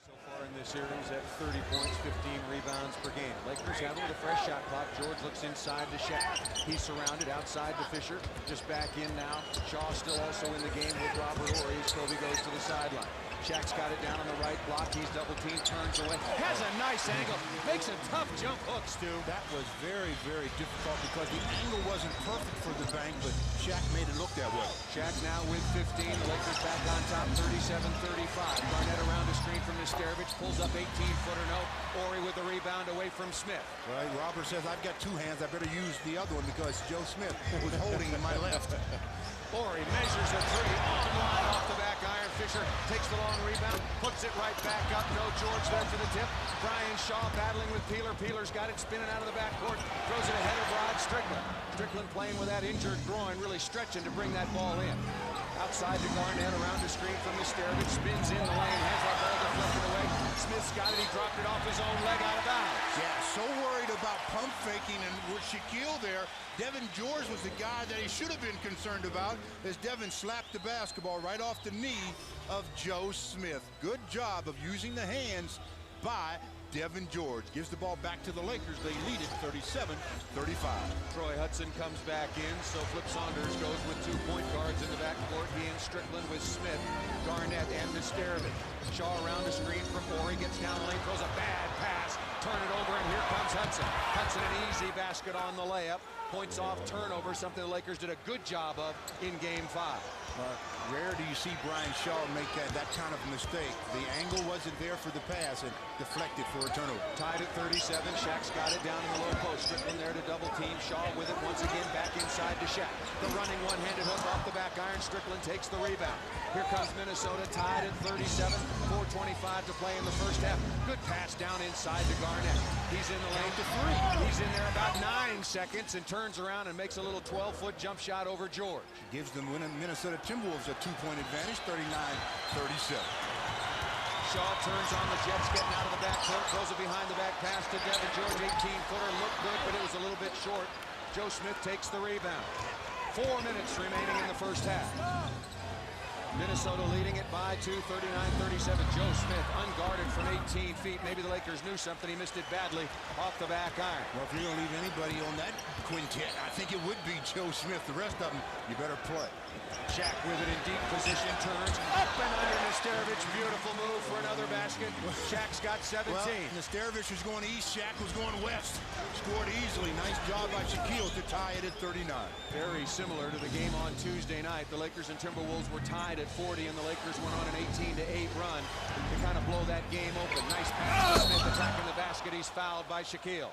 So far in this series at 30 points, 15 rebounds per game. Lakers having the fresh shot clock. George looks inside to Shaq. He's surrounded outside to Fisher. Just back in now. Shaw still also in the game with Robert Horry as Kobe goes to the sideline. Shaq's got it down on the right block. He's double teamed, turns away. Has a nice angle. Makes a tough jump hook, Stu. That was very, very difficult because the angle wasn't perfect for the bank, but Shaq made it look that way. Shaq now with 15. The Lakers back on top, 37-35. Garnett around the screen from Nesterovic. Pulls up 18-footer, no. Horry with the rebound away from Smith. Right, Robert says, I've got 2 hands. I better use the other one because Joe Smith was holding in my left. Horry measures a 3 on line off the back iron. Fisher takes the long rebound, puts it right back up. No George there for the tip. Brian Shaw battling with Peeler. Peeler's got it spinning out of the backcourt. Throws it ahead of Rod Strickland. Strickland playing with that injured groin, really stretching to bring that ball in. Outside to Garnett, around the screen from Nesterovic. Spins in the lane, has that ball deflected away. Smith's got it. He dropped it off his own leg out of bounds. Yeah, so worried about pump faking, and with Shaquille there, Devin George was the guy that he should have been concerned about as Devin slapped the basketball right off the knee of Joe Smith. Good job of using the hands by Devin George. Gives the ball back to the Lakers. They lead it 37-35. Troy Hudson comes back in, so Flip Saunders goes with 2 point guards in the backcourt. He and Strickland with Smith, Garnett, and Nesterovic. Shaw around the screen from Horry, gets down the lane, throws a bad pass, turn it over, and here comes Hudson. Hudson, an easy basket on the layup. Points off turnover, something the Lakers did a good job of in Game 5. Rare do you see Brian Shaw make that kind of mistake. The angle wasn't there for the pass and deflected for a turnover. Tied at 37. Shaq's got it down in the low post. Strickland there to double team. Shaw with it once again back inside to Shaq. The running one-handed hook off the back iron. Strickland takes the rebound. Here comes Minnesota tied at 37. 4:25 to play in the first half. Good pass down inside to Garnett. He's in the lane to 3. He's in there about 9 seconds and turns around and makes a little 12-foot jump shot over George. Gives them winning Minnesota Timberwolves a 2-point advantage, 39-37. Shaw turns on the Jets, getting out of the backcourt, throws it behind the back pass to Devin George. 18-footer, looked good, but it was a little bit short. Joe Smith takes the rebound. 4 minutes remaining in the first half. Minnesota leading it by 2, 39-37. Joe Smith unguarded from 18 feet. Maybe the Lakers knew something. He missed it badly off the back iron. Well, if you're going to leave anybody on that quintet, I think it would be Joe Smith. The rest of them, you better play. Shaq with it in deep position, turns up and under Nesterovic. Beautiful move for another basket. Shaq's got 17. Well, Nesterovic was going east, Shaq was going west. Scored easily. Nice job by Shaquille to tie it at 39. Very similar to the game on Tuesday night. The Lakers and Timberwolves were tied at 40, and the Lakers went on an 18-8 run to kind of blow that game open. Nice pass. Smith attacking the basket. He's fouled by Shaquille.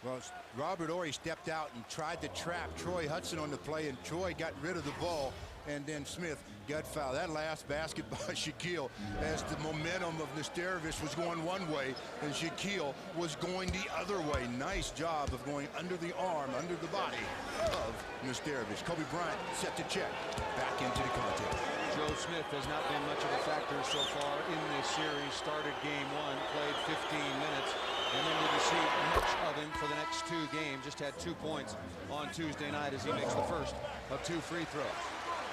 Well, Robert Horry stepped out and tried to trap Troy Hudson on the play, and Troy got rid of the ball, and then Smith got fouled. That last basket by Shaquille, as the momentum of Nesterovic was going one way and Shaquille was going the other way. Nice job of going under the arm, under the body of Nesterovic. Kobe Bryant set to check back into the contest. Joe Joe Smith has not been much of a factor so far in this series. Started game 1, played 15 minutes, and then didn't see much of him for the next 2 games. Just had 2 points on Tuesday night as he makes the first of 2 free throws.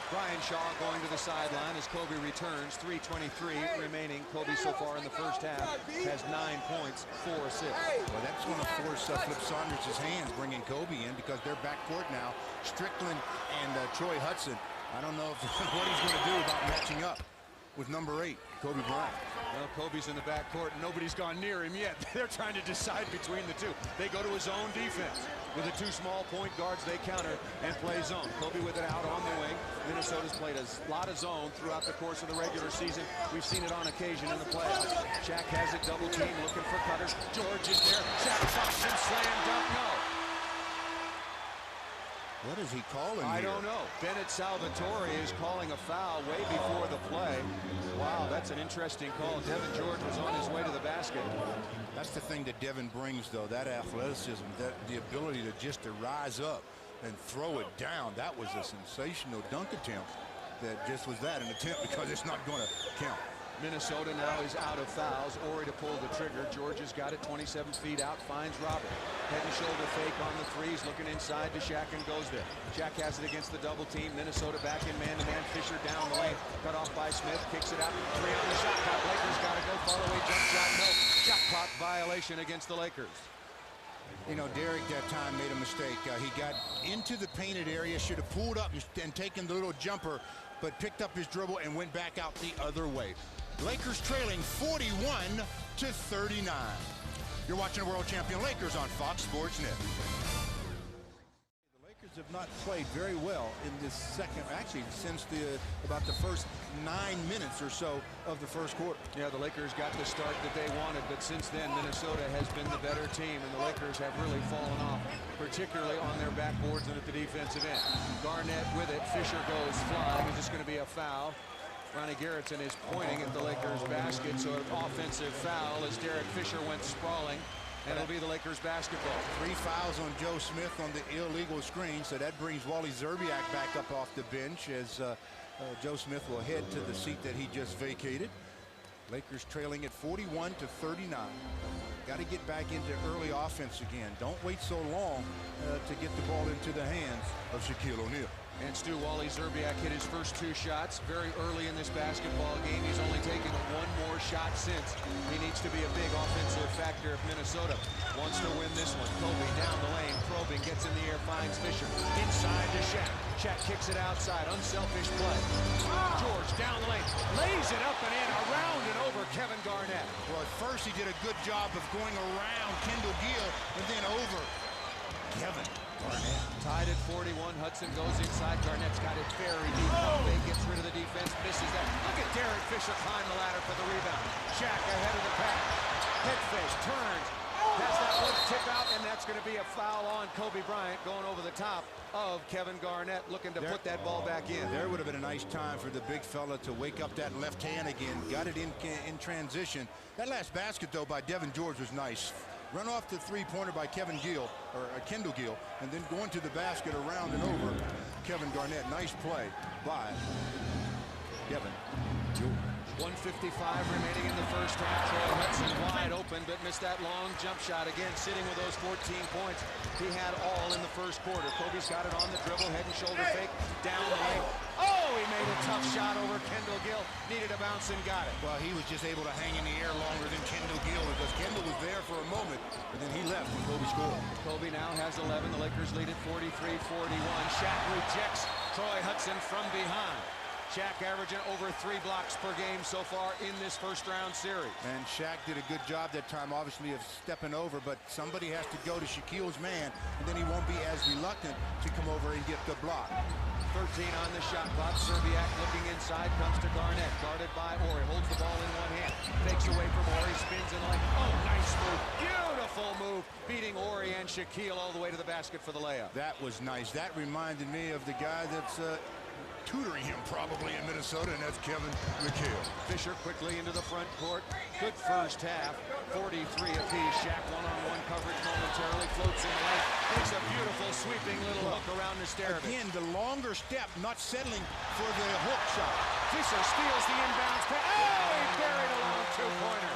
Brian Shaw going to the sideline as Kobe returns. 3:23 remaining. Kobe so far in the first half has 9 points, 4 assists. Well, that's going to force Flip Saunders' hands bringing Kobe in, because they're backcourt now. Strickland and Troy Hudson. I don't know what he's going to do about matching up with number 8, Kobe Bryant. Well, Kobe's in the backcourt and nobody's gone near him yet. They're trying to decide between the two. They go to his own defense. With the 2 small point guards, they counter and play zone. Kobe with it out on the wing. Minnesota's played a lot of zone throughout the course of the regular season. We've seen it on occasion in the playoffs. Shaq has it, double team, looking for cutters. George is there. Shaq stops him, slam dunk, no. What is he calling I here? don't know. Bennett Salvatore is calling a foul way before the play. Wow, that's an interesting call. Devin George was on his way to the basket. That's the thing that Devin brings, though, that athleticism, that the ability to rise up and throw it down. That was a sensational dunk attempt. That just was an attempt, because it's not going to count. Minnesota now is out of fouls. Ori to pull the trigger. George has got it 27 feet out, finds Robert. Head and shoulder fake on the 3s, looking inside to Shaq and goes there. Shaq has it against the double team. Minnesota back in man-to-man. Fisher down the lane, cut off by Smith, kicks it out. 3 on the shot clock. Lakers got to go. Fall away jump shot, no. Shot clock violation against the Lakers. You know, Derek that time made a mistake. He got into the painted area, should have pulled up and taken the little jumper, but picked up his dribble and went back out the other way. Lakers trailing 41-39. You're watching the world champion Lakers on Fox Sports Net. The Lakers have not played very well in this second, actually since about the first 9 minutes or so of the first quarter. Yeah, the Lakers got the start that they wanted, but since then Minnesota has been the better team, and the Lakers have really fallen off, particularly on their backboards and at the defensive end. Garnett with it. Fisher goes flying. Is this going to be a foul? Ronnie Garrettson is pointing at the Lakers basket, so an offensive foul as Derek Fisher went sprawling, and it'll be the Lakers basketball. 3 fouls on Joe Smith on the illegal screen, so that brings Wally Szczerbiak back up off the bench as Joe Smith will head to the seat that he just vacated. Lakers trailing at 41-39. Got to get back into early offense again. Don't wait so long to get the ball into the hands of Shaquille O'Neal. And Stu, Wally Szczerbiak hit his first 2 shots very early in this basketball game. He's only taken 1 more shot since. He needs to be a big offensive factor if Minnesota wants to win this one. Kobe down the lane, probing, gets in the air, finds Fisher. Inside to Shaq. Shaq kicks it outside. Unselfish play. George down the lane, lays it up and in, around and over Kevin Garnett. Well, at first he did a good job of going around Kendall Gill and then over Kevin Garnett. Tied at 41. Hudson goes inside. Garnett's got it very deep. Kobe gets rid of the defense, misses that. Look at Derek Fisher climb the ladder for the rebound. Shaq ahead of the pack. Head fake, turns, has that one tip out, and that's going to be a foul on Kobe Bryant, going over the top of Kevin Garnett, looking to put that ball back in. There would have been a nice time for the big fella to wake up that left hand again. Got it in transition. That last basket, though, by Devin George was nice. Run off the 3-pointer by Kendall Gill, and then going to the basket around and over Kevin Garnett. Nice play by Devin George. 1:55 remaining in the first half. Troy Hudson wide open, but missed that long jump shot. Again, sitting with those 14 points he had all in the first quarter. Kobe's got it on the dribble, head and shoulder fake, down the lane. Oh, he made a tough shot over Kendall Gill. Needed a bounce and got it. Well, he was just able to hang in the air longer than Kendall Gill, because Kendall was there for a moment, but then he left when Kobe scored. Kobe now has 11. The Lakers lead at 43-41. Shaq rejects Troy Hudson from behind. Shaq averaging over 3 blocks per game so far in this first-round series. And Shaq did a good job that time, obviously, of stepping over, but somebody has to go to Shaquille's man, and then he won't be as reluctant to come over and get the block. 13 on the shot clock. Szczerbiak looking inside, comes to Garnett, guarded by Ori, holds the ball in one hand, fakes away from Ori, spins in like, oh, nice move, beautiful move, beating Ori and Shaquille all the way to the basket for the layup. That was nice. That reminded me of the guy that's tutoring him probably in Minnesota, and that's Kevin McHale. Fisher quickly into the front court. Good first half. 43 apiece. Shaq one-on-one coverage momentarily. Floats in the lane. Makes a beautiful sweeping little hook around Nesterovic. Again, the longer step, not settling for the hook shot. Fisher steals the inbounds pass. Oh, he buried a long two-pointer.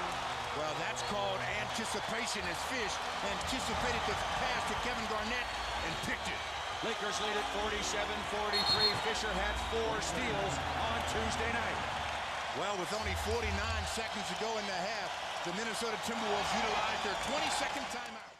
Well, that's called anticipation, as Fish anticipated the pass to Kevin Garnett and picked it. Lakers lead at 47-43. Fisher had 4 steals on Tuesday night. Well, with only 49 seconds to go in the half, the Minnesota Timberwolves utilized their 22nd timeout.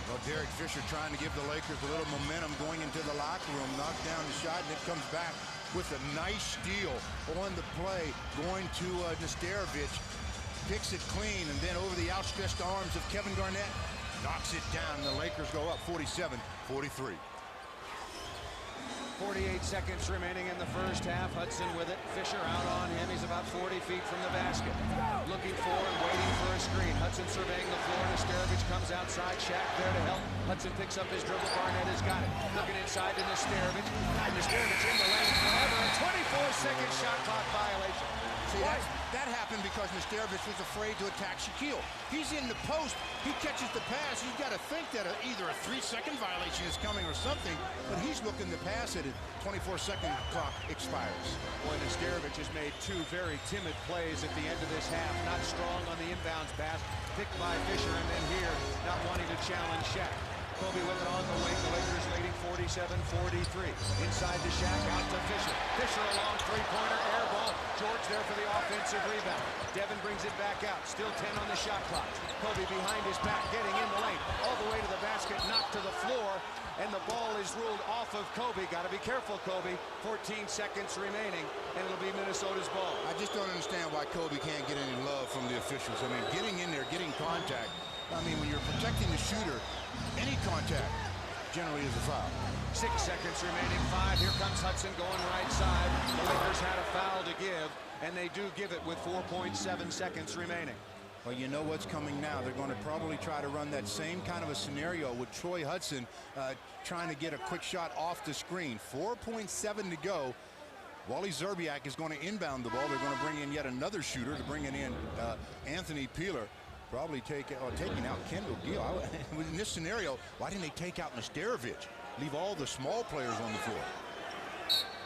Well, Derek Fisher trying to give the Lakers a little momentum going into the locker room. Knocked down the shot, and it comes back with a nice steal on the play, going to Nesterovic. Picks it clean, and then over the outstretched arms of Kevin Garnett, knocks it down. The Lakers go up 47-43. 48 seconds remaining in the first half. Hudson with it. Fisher out on him. He's about 40 feet from the basket. Looking forward, waiting for a screen. Hudson surveying the floor. Nesterovic comes outside. Shaq there to help. Hudson picks up his dribble. Garnett has got it. Looking inside to Nesterovic. Nesterovic in the lane forever. A 24-second shot clock violation. See, that happened because Nesterovic was afraid to attack Shaquille. He's in the post. He catches the pass. He's got to think that either a 3-second violation is coming or something, but he's looking to pass it. 24-second clock expires. Boy, Nesterovic has made 2 very timid plays at the end of this half. Not strong on the inbounds pass. Picked by Fisher, and then here, not wanting to challenge Shaq. Kobe with it on the wing. The Lakers leading 47-43. Inside to Shaq, out to Fisher. Fisher a long three-pointer, air ball. George there for the offensive rebound. Devin brings it back out. Still 10 on the shot clock. Kobe behind his back, getting in the lane. All the way to the basket, knocked to the floor. And the ball is ruled off of Kobe. Got to be careful, Kobe. 14 seconds remaining, and it'll be Minnesota's ball. I just don't understand why Kobe can't get any love from the officials. I mean, getting in there, getting contact. I mean, when you're protecting the shooter, any contact generally is a foul. 6 seconds remaining, 5. Here comes Hudson going right side. The Lakers had a foul to give, and they do give it with 4.7 seconds remaining. Well, you know what's coming now. They're going to probably try to run that same kind of a scenario with Troy Hudson trying to get a quick shot off the screen. 4.7 to go. Wally Szczerbiak is going to inbound the ball. They're going to bring in yet another shooter to bring it in Anthony Peeler. Probably taking out Kendall Gill. In this scenario, why didn't they take out Nesterovic? Leave all the small players on the floor.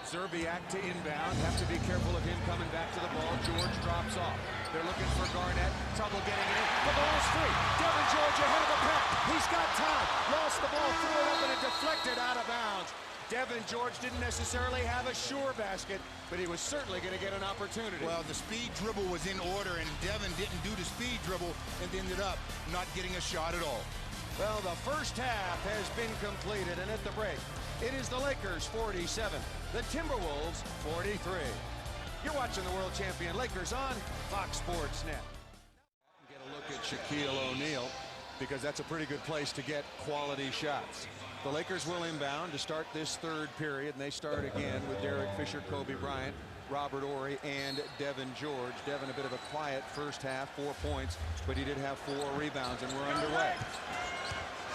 Szczerbiak to inbound. Have to be careful of him coming back to the ball. George drops off. They're looking for Garnett. Trouble getting it in. The ball is free. Devin George ahead of the pack. He's got time. Lost the ball. Threw it up and it deflected out of bounds. Devin George didn't necessarily have a sure basket, but he was certainly going to get an opportunity. Well, the speed dribble was in order, and Devin didn't do the speed dribble and ended up not getting a shot at all. Well, the first half has been completed, and at the break, it is the Lakers 47, the Timberwolves 43. You're watching the world champion Lakers on Fox Sports Net. Get a look at Shaquille O'Neal, because that's a pretty good place to get quality shots. The Lakers will inbound to start this third period, and they start again with Derek Fisher, Kobe Bryant, Robert Horry, and Devin George. Devin a bit of a quiet first half, 4 points, but he did have 4 rebounds, and we're underway.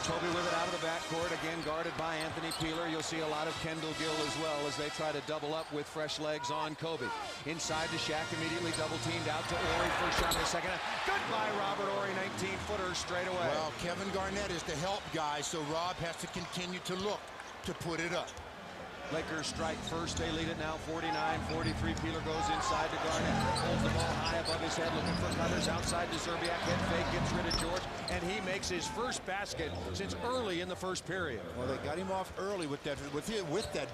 Kobe with it out of the backcourt, again guarded by Anthony Peeler. You'll see a lot of Kendall Gill as well as they try to double up with fresh legs on Kobe. Inside to Shaq, immediately double teamed out to Horry. First shot in the second half. Goodbye, Robert Horry, 19-footer straight away. Well, Kevin Garnett is the help guy, so Rob has to continue to look to put it up. Lakers strike first. They lead it now 49-43. Peeler goes inside to Garnett. Holds the ball high above his head, looking for cutters. Outside to Szczerbiak. Head fake, gets rid of George, and he makes his first basket since early in the first period. Well, they got him off early with that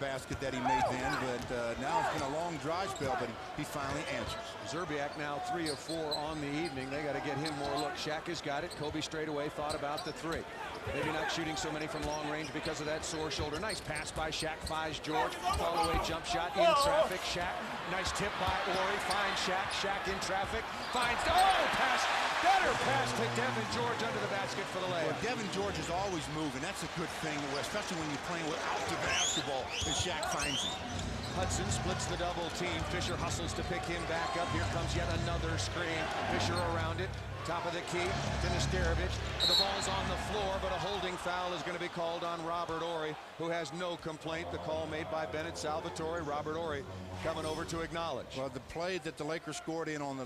basket that he made then, but now it's been a long dry spell, but he finally answers. Szczerbiak now 3 of 4 on the evening. They got to get him more look. Shaq has got it. Kobe straight away thought about the 3. Maybe not shooting so many from long range because of that sore shoulder. Nice pass by Shaq, finds George. Fall away jump shot in traffic. Shaq, nice tip by Horry. Finds Shaq. Shaq in traffic. Finds, pass. Better pass to Devin George under the basket for the layup. Well, Devin George is always moving. That's a good thing, especially when you're playing without the basketball, and Shaq finds him. Hudson splits the double team. Fisher hustles to pick him back up. Here comes yet another screen. Fisher around it. Top of the key to Nesterovic. The ball's on the floor, but a holding foul is going to be called on Robert Horry, who has no complaint. The call made by Bennett Salvatore. Robert Horry coming over to acknowledge. Well, the play that the Lakers scored in on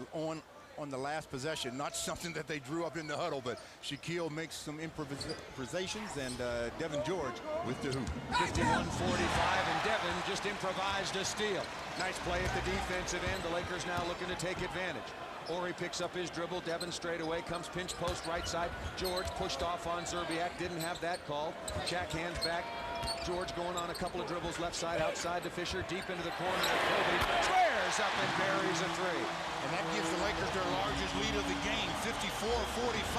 the last possession, not something that they drew up in the huddle, but Shaquille makes some improvisations, and Devin George with the hoop. 51-45, and Devin just improvised a steal. Nice play at the defensive end. The Lakers now looking to take advantage. Horry picks up his dribble. Devin straight away comes pinch post right side. George pushed off on Zerbiak. Didn't have that call. Shaq hands back. George going on a couple of dribbles left side outside to Fisher. Deep into the corner. Kobe squares up and buries a three. And that gives the Lakers their largest lead of the game, 54-45.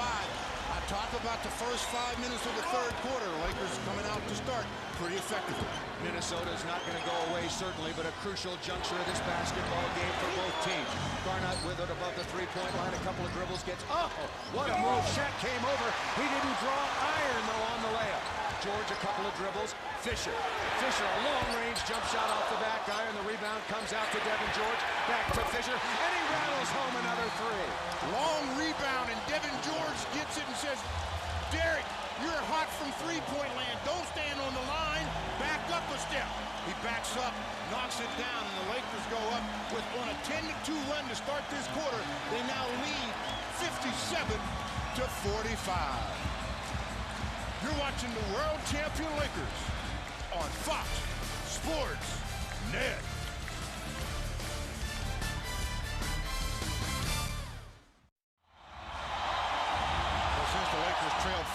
I talk about the first 5 minutes of the third quarter. Lakers coming out to start pretty effectively. Minnesota's not going to go away, certainly, but a crucial juncture of this basketball game for both teams. Garnett with it above the three-point line. A couple of dribbles gets... Oh, what a move. Shaq came over. He didn't draw iron, though, on the layup. George, a couple of dribbles. Fisher, a long-range jump shot off the back iron. The rebound comes out to Devin George. Back to Fisher, and he rattles home another three. Long rebound, and Devin George gets it and says, Derek, you're hot from three-point land. Don't stand on the line. Back up a step. He backs up, knocks it down, and the Lakers go up on a 10-2 run to start this quarter. They now lead 57-45. You're watching the world champion Lakers on Fox Sports Net. Well, since the Lakers trailed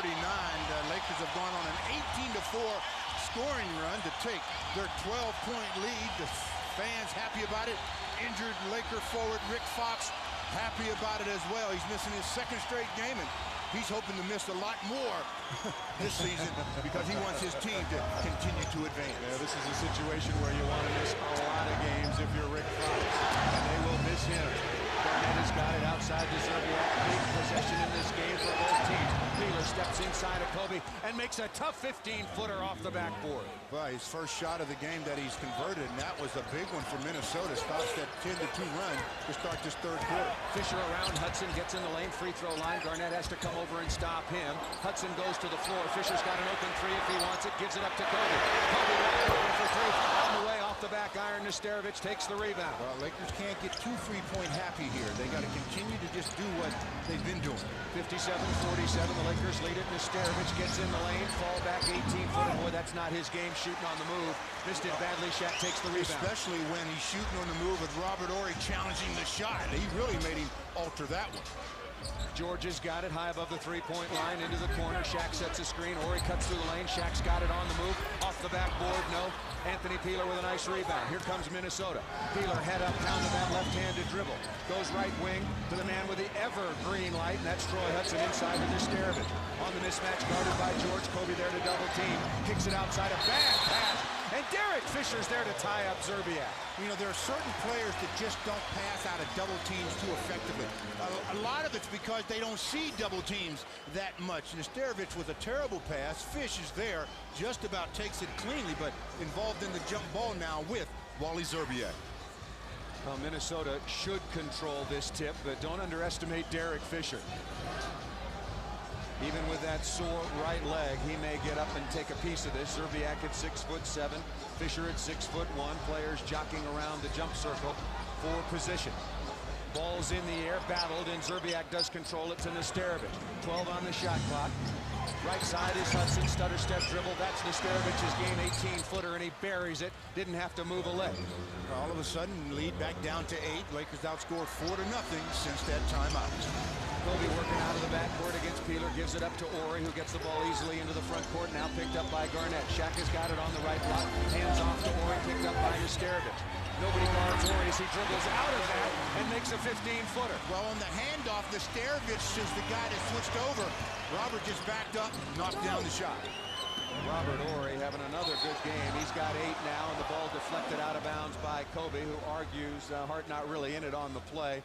41-39, the Lakers have gone on an 18-4 scoring run to take their 12-point lead. The fans happy about it. Injured Laker forward Rick Fox happy about it as well. He's missing his second straight game, and he's hoping to miss a lot more this season because he wants his team to continue to advance. Yeah, this is a situation where you want to miss a lot of games if you're Rick Fox, and they will miss him. Garnett has got it outside to Zerbiak. Big possession in this game for both teams. Wheeler steps inside of Kobe and makes a tough 15-footer off the backboard. Well, his first shot of the game that he's converted, and that was a big one for Minnesota. Stops that 10-2 run to start this third quarter. Fisher around Hudson, gets in the lane, free throw line. Garnett has to come over and stop him. Hudson goes to the floor. Fisher's got an open three if he wants it. Gives it up to Kobe. Kobe wide open for three. On the way off the back iron. Nesterovic takes the rebound. Well, Lakers can't get too three-point happy here. They got to continue to just do what they've been doing. 57-47. The Lakers lead it. Nesterovic gets in the lane. Fall back 18-footer. Boy, that's not his game, shooting on the move. Missed it badly. Shaq takes the rebound. Especially when he's shooting on the move with Robert Horry challenging the shot. He really made him alter that one. George has got it high above the three-point line into the corner. Shaq sets a screen. Horry cuts through the lane. Shaq's got it on the move. Off the backboard, no. Anthony Peeler with a nice rebound. Here comes Minnesota. Peeler head up, pounding that left-handed dribble. Goes right wing to the man with the evergreen light, and that's Troy Hudson inside with Nesterovic. On the mismatch, guarded by George. Kobe there to double team. Kicks it outside. A bad pass. And Derek Fisher's there to tie up Zerbiak. You know, there are certain players that just don't pass out of double teams too effectively. A lot of it's because they don't see double teams that much. Nesterovic with a terrible pass. Fish is there, just about takes it cleanly, but involved in the jump ball now with Wally Zerbiak. Well, Minnesota should control this tip, but don't underestimate Derek Fisher. Even with that sore right leg, he may get up and take a piece of this. Zerbiak at 6'7", Fisher at 6'1". Players jockeying around the jump circle for position. Ball's in the air, battled, and Zerbiak does control it to Nesterovic. 12 on the shot clock. Right side is Hudson, stutter step dribble. That's Nesterovic's game, 18-footer, and he buries it. Didn't have to move a leg. All of a sudden, lead back down to 8. Lakers outscored 4-0 since that timeout. Kobe working out of the backcourt against Peeler, gives it up to Horry, who gets the ball easily into the front court, now picked up by Garnett. Shaq has got it on the right block, hands off to Horry, picked up by Nesterovic. Nobody guards Horry as he dribbles out of that and makes a 15-footer. Well, on the handoff, Nesterovic is the guy that switched over. Robert just backed up, knocked down the shot. Robert Horry having another good game. He's got 8 now, and the ball deflected out of bounds by Kobe, who argues Hart not really in it on the play.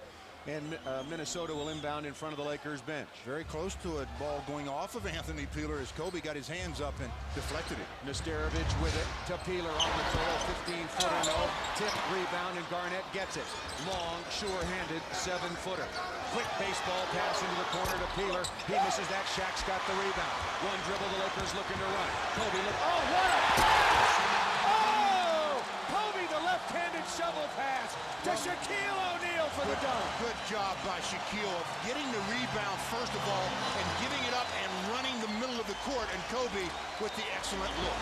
and Minnesota will inbound in front of the Lakers bench. Very close to a ball going off of Anthony Peeler as Kobe got his hands up and deflected it. Nesterovic with it to Peeler on the total, 15-footer, no. Tip, rebound, and Garnett gets it. Long, sure-handed, 7-footer. Quick baseball pass into the corner to Peeler. He misses that. Shaq's got the rebound. One dribble, the Lakers looking to run. Kobe, oh, what a pass! Oh! Kobe, the left-handed shovel pass to Shaquille O'Neal for the dunk. Good job by Shaquille of getting the rebound first of all and giving it up and running the middle of the court, and Kobe with the excellent look.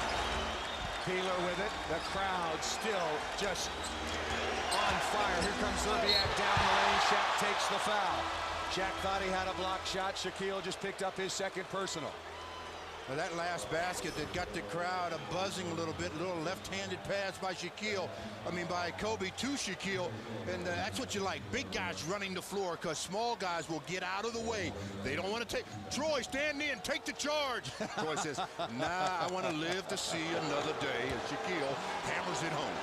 Peeler with it. The crowd still just on fire. Here comes Zerbiak down the lane. Shaq takes the foul. Shaq thought he had a block shot. Shaquille just picked up his second personal. Well, that last basket that got the crowd buzzing a little bit, a little left-handed pass by by Kobe to Shaquille, and that's what you like. Big guys running the floor, because small guys will get out of the way. They don't want to take. Troy, stand in, take the charge. Troy says, nah, I want to live to see another day, as Shaquille hammers it home.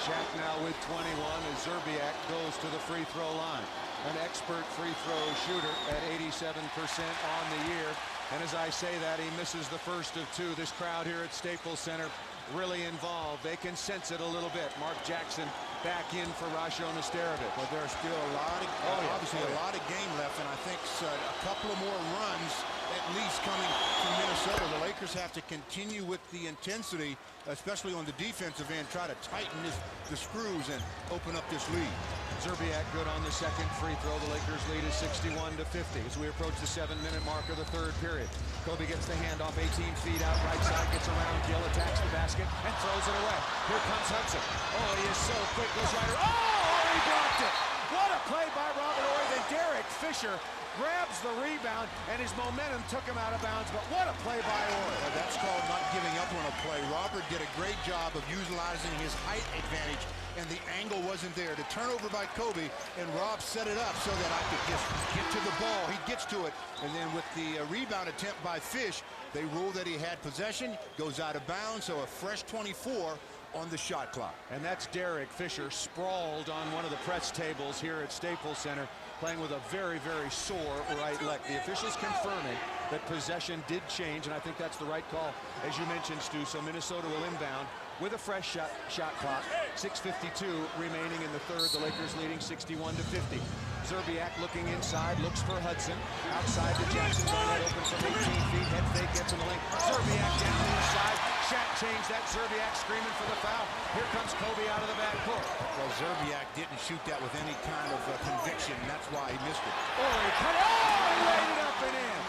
Shaq now with 21 as Zerbiak goes to the free throw line. An expert free throw shooter at 87% on the year. And as I say that, he misses the first of two. This crowd here at Staples Center really involved. They can sense it a little bit. Mark Jackson back in for Rasho Nesterovic. But there's still a lot of, a lot of game left, and I think a couple of more runs at least coming from Minnesota. The Lakers have to continue with the intensity, especially on the defensive end, try to tighten the screws and open up this lead. Zerbiak good on the second free throw. The Lakers lead is 61-50 as we approach the 7-minute mark of the third period. Kobe gets the handoff 18 feet out right side, gets around Gill, attacks the basket, and throws it away. Here comes Hudson. Oh, he is so quick, goes right. Oh, he blocked it. What a play by Robert Horry. Then Derek Fisher grabs the rebound, and his momentum took him out of bounds. But what a play by Horry. That's called not giving up on a play. Robert did a great job of utilizing his height advantage, and the angle wasn't there. The turnover by Kobe, and Rob set it up so that I could just get to the ball. He gets to it, and then with the rebound attempt by Fish, they rule that he had possession, goes out of bounds, so a fresh 24 on the shot clock. And that's Derek Fisher sprawled on one of the press tables here at Staples Center, playing with a very, very sore right leg. The officials confirming that possession did change, and I think that's the right call, as you mentioned, Stu. So Minnesota will inbound with a fresh shot clock. 6:52 remaining in the third. The Lakers leading 61-50. Zerbiak looking inside, looks for Hudson. Outside to Jackson, Garnett open from 18 feet. Head fake, gets in the lane. Zerbiak down the inside. Shaq changed that. Zerbiak screaming for the foul. Here comes Kobe out of the backcourt. Well, Zerbiak didn't shoot that with any kind of conviction. That's why he missed it. He cut it. He laid it up and in.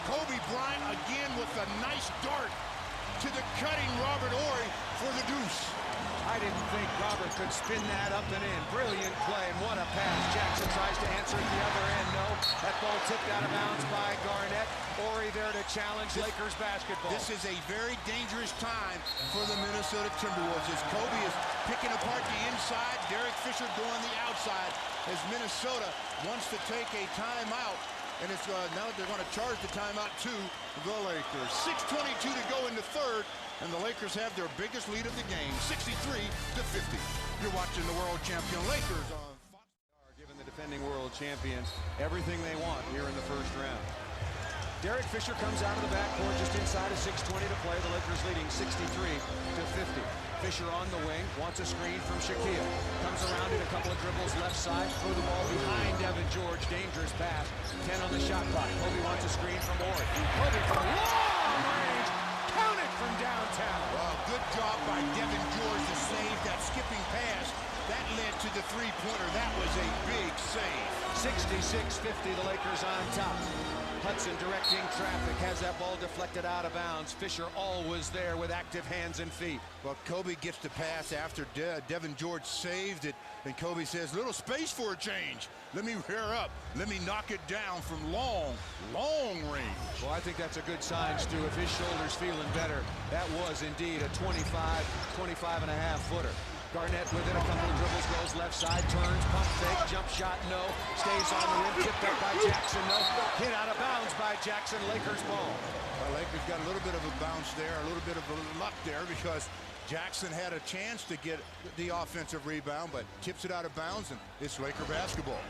Kobe Bryant again with a nice dart to the cutting Robert Horry for the deuce. I didn't think Robert could spin that up and in. Brilliant play, and what a pass. Jackson tries to answer at the other end. No. That ball tipped out of bounds by Garnett. Horry there to challenge Lakers basketball. This is a very dangerous time for the Minnesota Timberwolves as Kobe is picking apart the inside. Derek Fisher going the outside as Minnesota wants to take a timeout. And it's now they're going to charge the timeout to the Lakers. 6:22 to go in the third, and the Lakers have their biggest lead of the game, 63-50. You're watching the world champion Lakers on Fox. Giving the defending world champions everything they want here in the first round. Derek Fisher comes out of the backcourt just inside of 6:20 to play. The Lakers leading 63-50. Fisher on the wing, wants a screen from Shaquille. Comes around in a couple of dribbles left side, threw the ball behind Devin George. Dangerous pass. 10 on the shot clock. Kobe wants a screen from Horry. Kobe from long range. Count it from downtown. Well, good job by Devin George to save that skipping pass. That led to the three-pointer. That was a big save. 66-50, the Lakers on top. Hudson directing traffic, has that ball deflected out of bounds. Fisher always there with active hands and feet. Well, Kobe gets the pass after Devin George saved it, and Kobe says, little space for a change. Let me rear up. Let me knock it down from long range. Well, I think that's a good sign, Stu. If his shoulder's feeling better, that was indeed a 25 and a half footer. Garnett with it, a couple of dribbles, goes left side, turns, pump fake, jump shot, no. Stays on the rim, tipped up by Jackson, no. Hit out of bounds by Jackson, Lakers ball. Well, Lakers got a little bit of a bounce there, a little bit of a luck there, because Jackson had a chance to get the offensive rebound, but tips it out of bounds, and it's Laker basketball.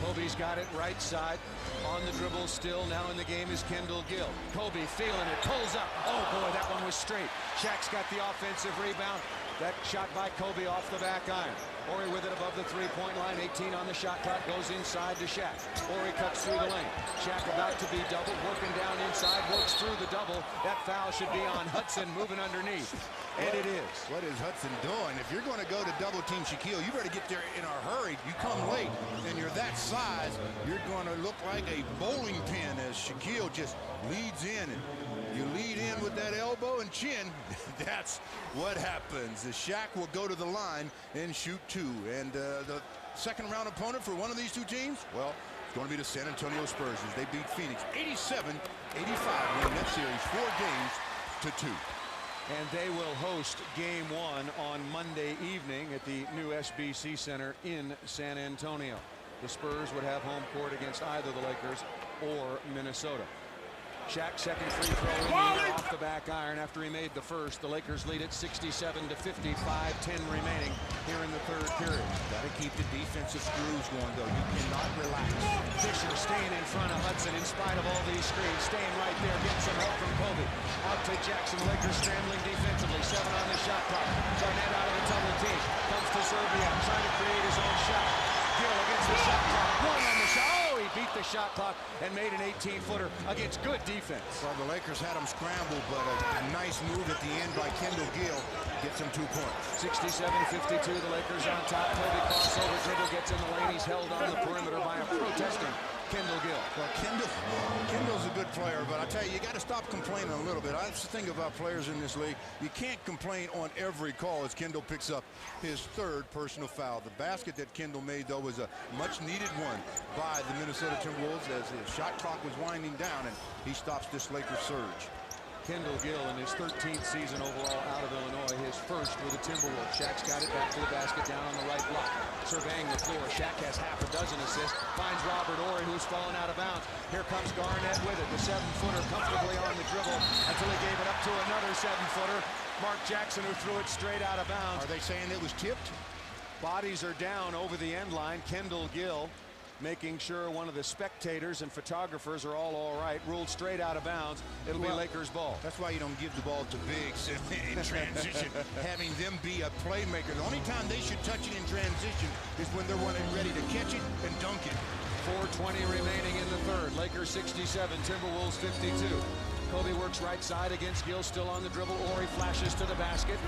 Kobe's got it right side. On the dribble still. Now in the game is Kendall Gill. Kobe feeling it. Pulls up. Oh, boy, that one was straight. Shaq's got the offensive rebound. That shot by Kobe off the back iron. Horry with it above the three-point line. 18 on the shot clock. Goes inside to Shaq. Horry cuts through the lane. Shaq about to be doubled. Working down inside. Works through the double. That foul should be on Hudson moving underneath. And it is. What is Hudson doing? If you're going to go to double team Shaquille, you better get there in a hurry. You come late and you're that size, you're going to look like a bowling pin as Shaquille just leads in. And you lead in with that elbow and chin. That's what happens. The Shaq will go to the line and shoot two. And the second round opponent for one of these two teams, well, it's going to be the San Antonio Spurs as they beat Phoenix 87-85, winning that series 4 games to 2. And they will host game 1 on Monday evening at the new SBC Center in San Antonio. The Spurs would have home court against either the Lakers or Minnesota. Shaq second free throw in the air off the back iron after he made the first. The Lakers lead it 67-55, 10 remaining here in the third period. Got to keep the defensive screws going, though. You cannot relax. Fisher staying in front of Hudson in spite of all these screens. Staying right there, getting some help from Kobe. Out to Jackson. Lakers scrambling defensively. 7 on the shot clock. Garnett out of the double team. Comes to Zerbiak, trying to create his own shot. Gill against the shot clock. 1 on the shot. Oh, he beat the shot clock and made an 18-footer against good defense. Well, the Lakers had him scrambled, but a nice move at the end by Kendall Gill gets him 2 points. 67-52, the Lakers on top. Kobe crossover dribble, gets in the lane. He's held on the perimeter by a protesting Kendall Gill. Well, Kendall's a good player, but I tell you, you got to stop complaining a little bit. That's the thing about players in this league. You can't complain on every call as Kendall picks up his 3rd personal foul. The basket that Kendall made, though, was a much-needed one by the Minnesota Timberwolves as his shot clock was winding down, and he stops this Lakers surge. Kendall Gill in his 13th season overall out of Illinois, his first with the Timberwolves. Shaq's got it back to the basket down on the right block. Surveying the floor. Shaq has half a dozen assists. Finds Robert Horry, who's fallen out of bounds. Here comes Garnett with it. The 7-footer comfortably on the dribble until he gave it up to another 7-footer. Mark Jackson, who threw it straight out of bounds. Are they saying it was tipped? Bodies are down over the end line. Kendall Gill making sure one of the spectators and photographers are all right. Ruled straight out of bounds. It'll be Lakers ball. That's why you don't give the ball to bigs in transition, having them be a playmaker. The only time they should touch it in transition is when they're ready to catch it and dunk it. 4:20 remaining in the third. Lakers 67, Timberwolves 52. Kobe works right side against Gill, still on the dribble. Horry flashes to the basket.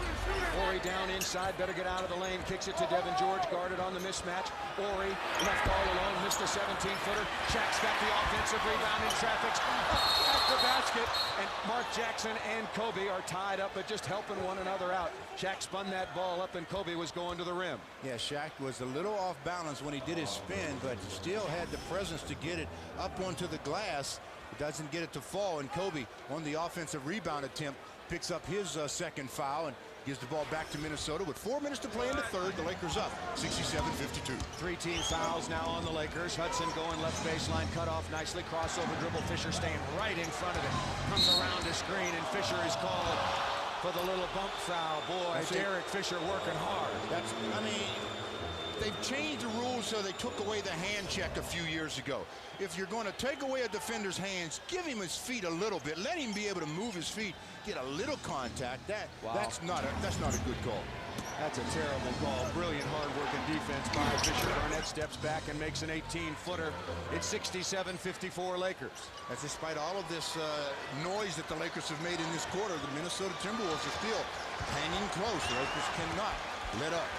Horry down inside, better get out of the lane. Kicks it to Devin George, guarded on the mismatch. Horry left all alone, missed a 17-footer. Shaq's got the offensive rebound in traffic. At the basket, and Mark Jackson and Kobe are tied up, but just helping one another out. Shaq spun that ball up, and Kobe was going to the rim. Yeah, Shaq was a little off balance when he did his spin, but still had the presence to get it up onto the glass. Doesn't get it to fall, and Kobe on the offensive rebound attempt picks up his second foul and gives the ball back to Minnesota with 4 minutes to play in the third. The Lakers up 67-52. 3 team fouls now on the Lakers. Hudson going left baseline, cut off nicely, crossover dribble. Fisher staying right in front of it, comes around the screen, and Fisher is called for the little bump foul. Boy, Derek Fisher working hard. I mean, they've changed the rules so they took away the hand check a few years ago. If you're going to take away a defender's hands, give him his feet a little bit. Let him be able to move his feet, get a little contact. That's not a good call. That's a terrible call. Brilliant hard-working defense by Fisher. Garnett steps back and makes an 18-footer. It's 67-54 Lakers. That's despite all of this noise that the Lakers have made in this quarter. The Minnesota Timberwolves are still hanging close. The Lakers cannot let up.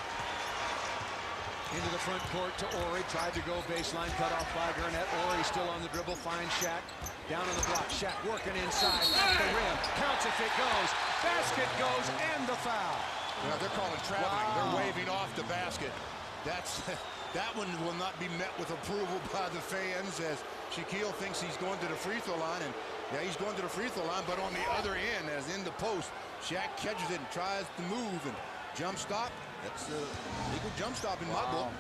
Into the front court to Horry. Tried to go baseline, cut off by Garnett. Horry still on the dribble, finds Shaq. Down on the block. Shaq working inside. At the rim. Counts if it goes. Basket goes, and the foul. Well, they're calling traveling. Wow. They're waving off the basket. That one will not be met with approval by the fans as Shaquille thinks he's going to the free throw line. And yeah, he's going to the free throw line, but on the other end, as in the post, Shaq catches it and tries to move and jump stop. That's a legal jump stop in my book.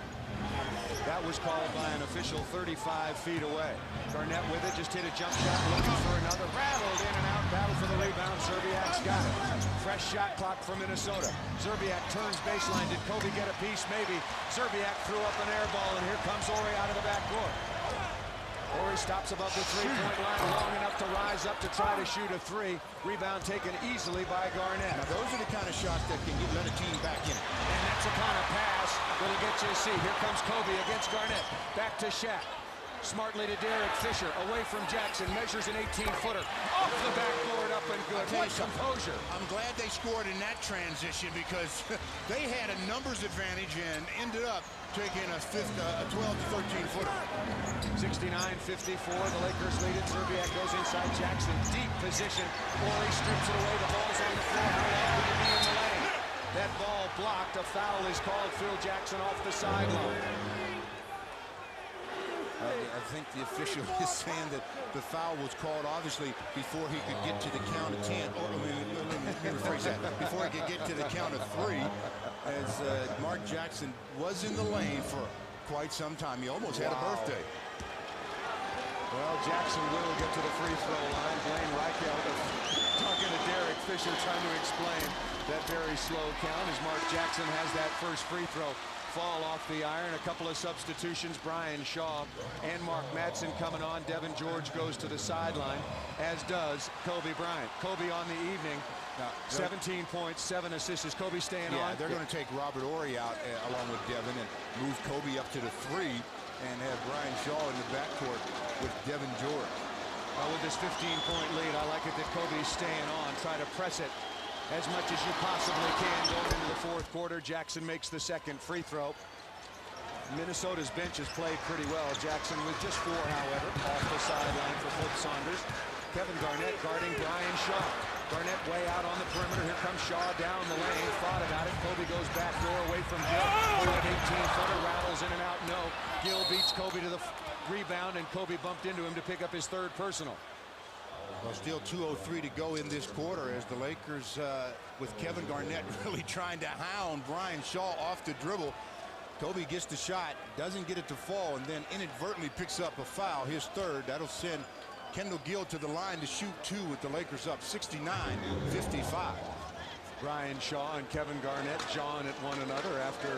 That was called by an official 35 feet away. Garnett with it, just hit a jump shot, looking for another. Rattled in and out, battle for the rebound. Zerbiak's got it. Fresh shot clock for Minnesota. Zerbiak turns baseline. Did Kobe get a piece? Maybe. Zerbiak threw up an air ball, and here comes Ori out of the backcourt. Ori stops above the three-point line long enough to rise up to try to shoot a three. Rebound taken easily by Garnett. Now those are the kind of shots that can let a team back in. And that's the kind of pass that'll get you a seat. Here comes Kobe against Garnett. Back to Shaq. Smartly to Derek Fisher. Away from Jackson. Measures an 18-footer. Off the backboard, up and good. What composure. I'm glad they scored in that transition because they had a numbers advantage and ended up taking a 12 to 13 footer. 69-54. The Lakers lead it. Zerbiak goes inside Jackson. Deep position. Ori strips it away. The ball's on the floor. How long will it be in the lane? That ball blocked. A foul is called. Phil Jackson off the sideline. I think the official is saying that the foul was called, obviously, before he could get to the count of 10. Or, let me rephrase that. Before he could get to the count of 3, as Mark Jackson was in the lane for quite some time. He almost had a birthday. Well, Jackson will get to the free throw line. Blaine Reichelt talking to Derek Fisher, trying to explain that very slow count as Mark Jackson has that first free throw fall off the iron. A couple of substitutions. Brian Shaw and Mark Madsen coming on. Devin George goes to the sideline, as does Kobe Bryant. Kobe on the evening. Now, 17 points, 7 assists. Is Kobe staying on? Yeah, they're going to take Robert Horry out along with Devin and move Kobe up to the 3 and have Brian Shaw in the backcourt with Devin George. With this 15-point lead, I like it that Kobe's staying on. Try to press it as much as you possibly can going into the fourth quarter. Jackson makes the second free throw. Minnesota's bench has played pretty well. Jackson with just 4, however, off the sideline for Flip Saunders. Kevin Garnett guarding Brian Shaw. Garnett way out on the perimeter. Here comes Shaw down the lane. Thought about it. Kobe goes back door away from Gill. 18-footer rattles in and out. No. Gill beats Kobe to the rebound, and Kobe bumped into him to pick up his third personal. Well, still 2:03 to go in this quarter as the Lakers, with Kevin Garnett really trying to hound Brian Shaw off the dribble. Kobe gets the shot, doesn't get it to fall, and then inadvertently picks up a foul, his third. That'll send Kendall Gill to the line to shoot 2 with the Lakers up 69-55. Brian Shaw and Kevin Garnett jawing at one another after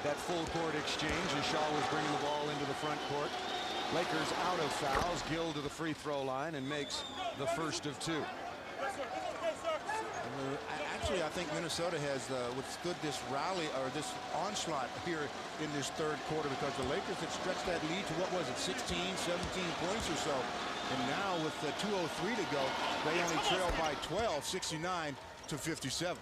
that full court exchange as Shaw was bringing the ball into the front court. Lakers out of fouls. Gill to the free throw line and makes the first of 2. Actually, I think Minnesota has withstood this rally or this onslaught here in this third quarter because the Lakers had stretched that lead to, what was it, 16, 17 points or so. And now with 2:03 to go, they only trail by 12, 69-57.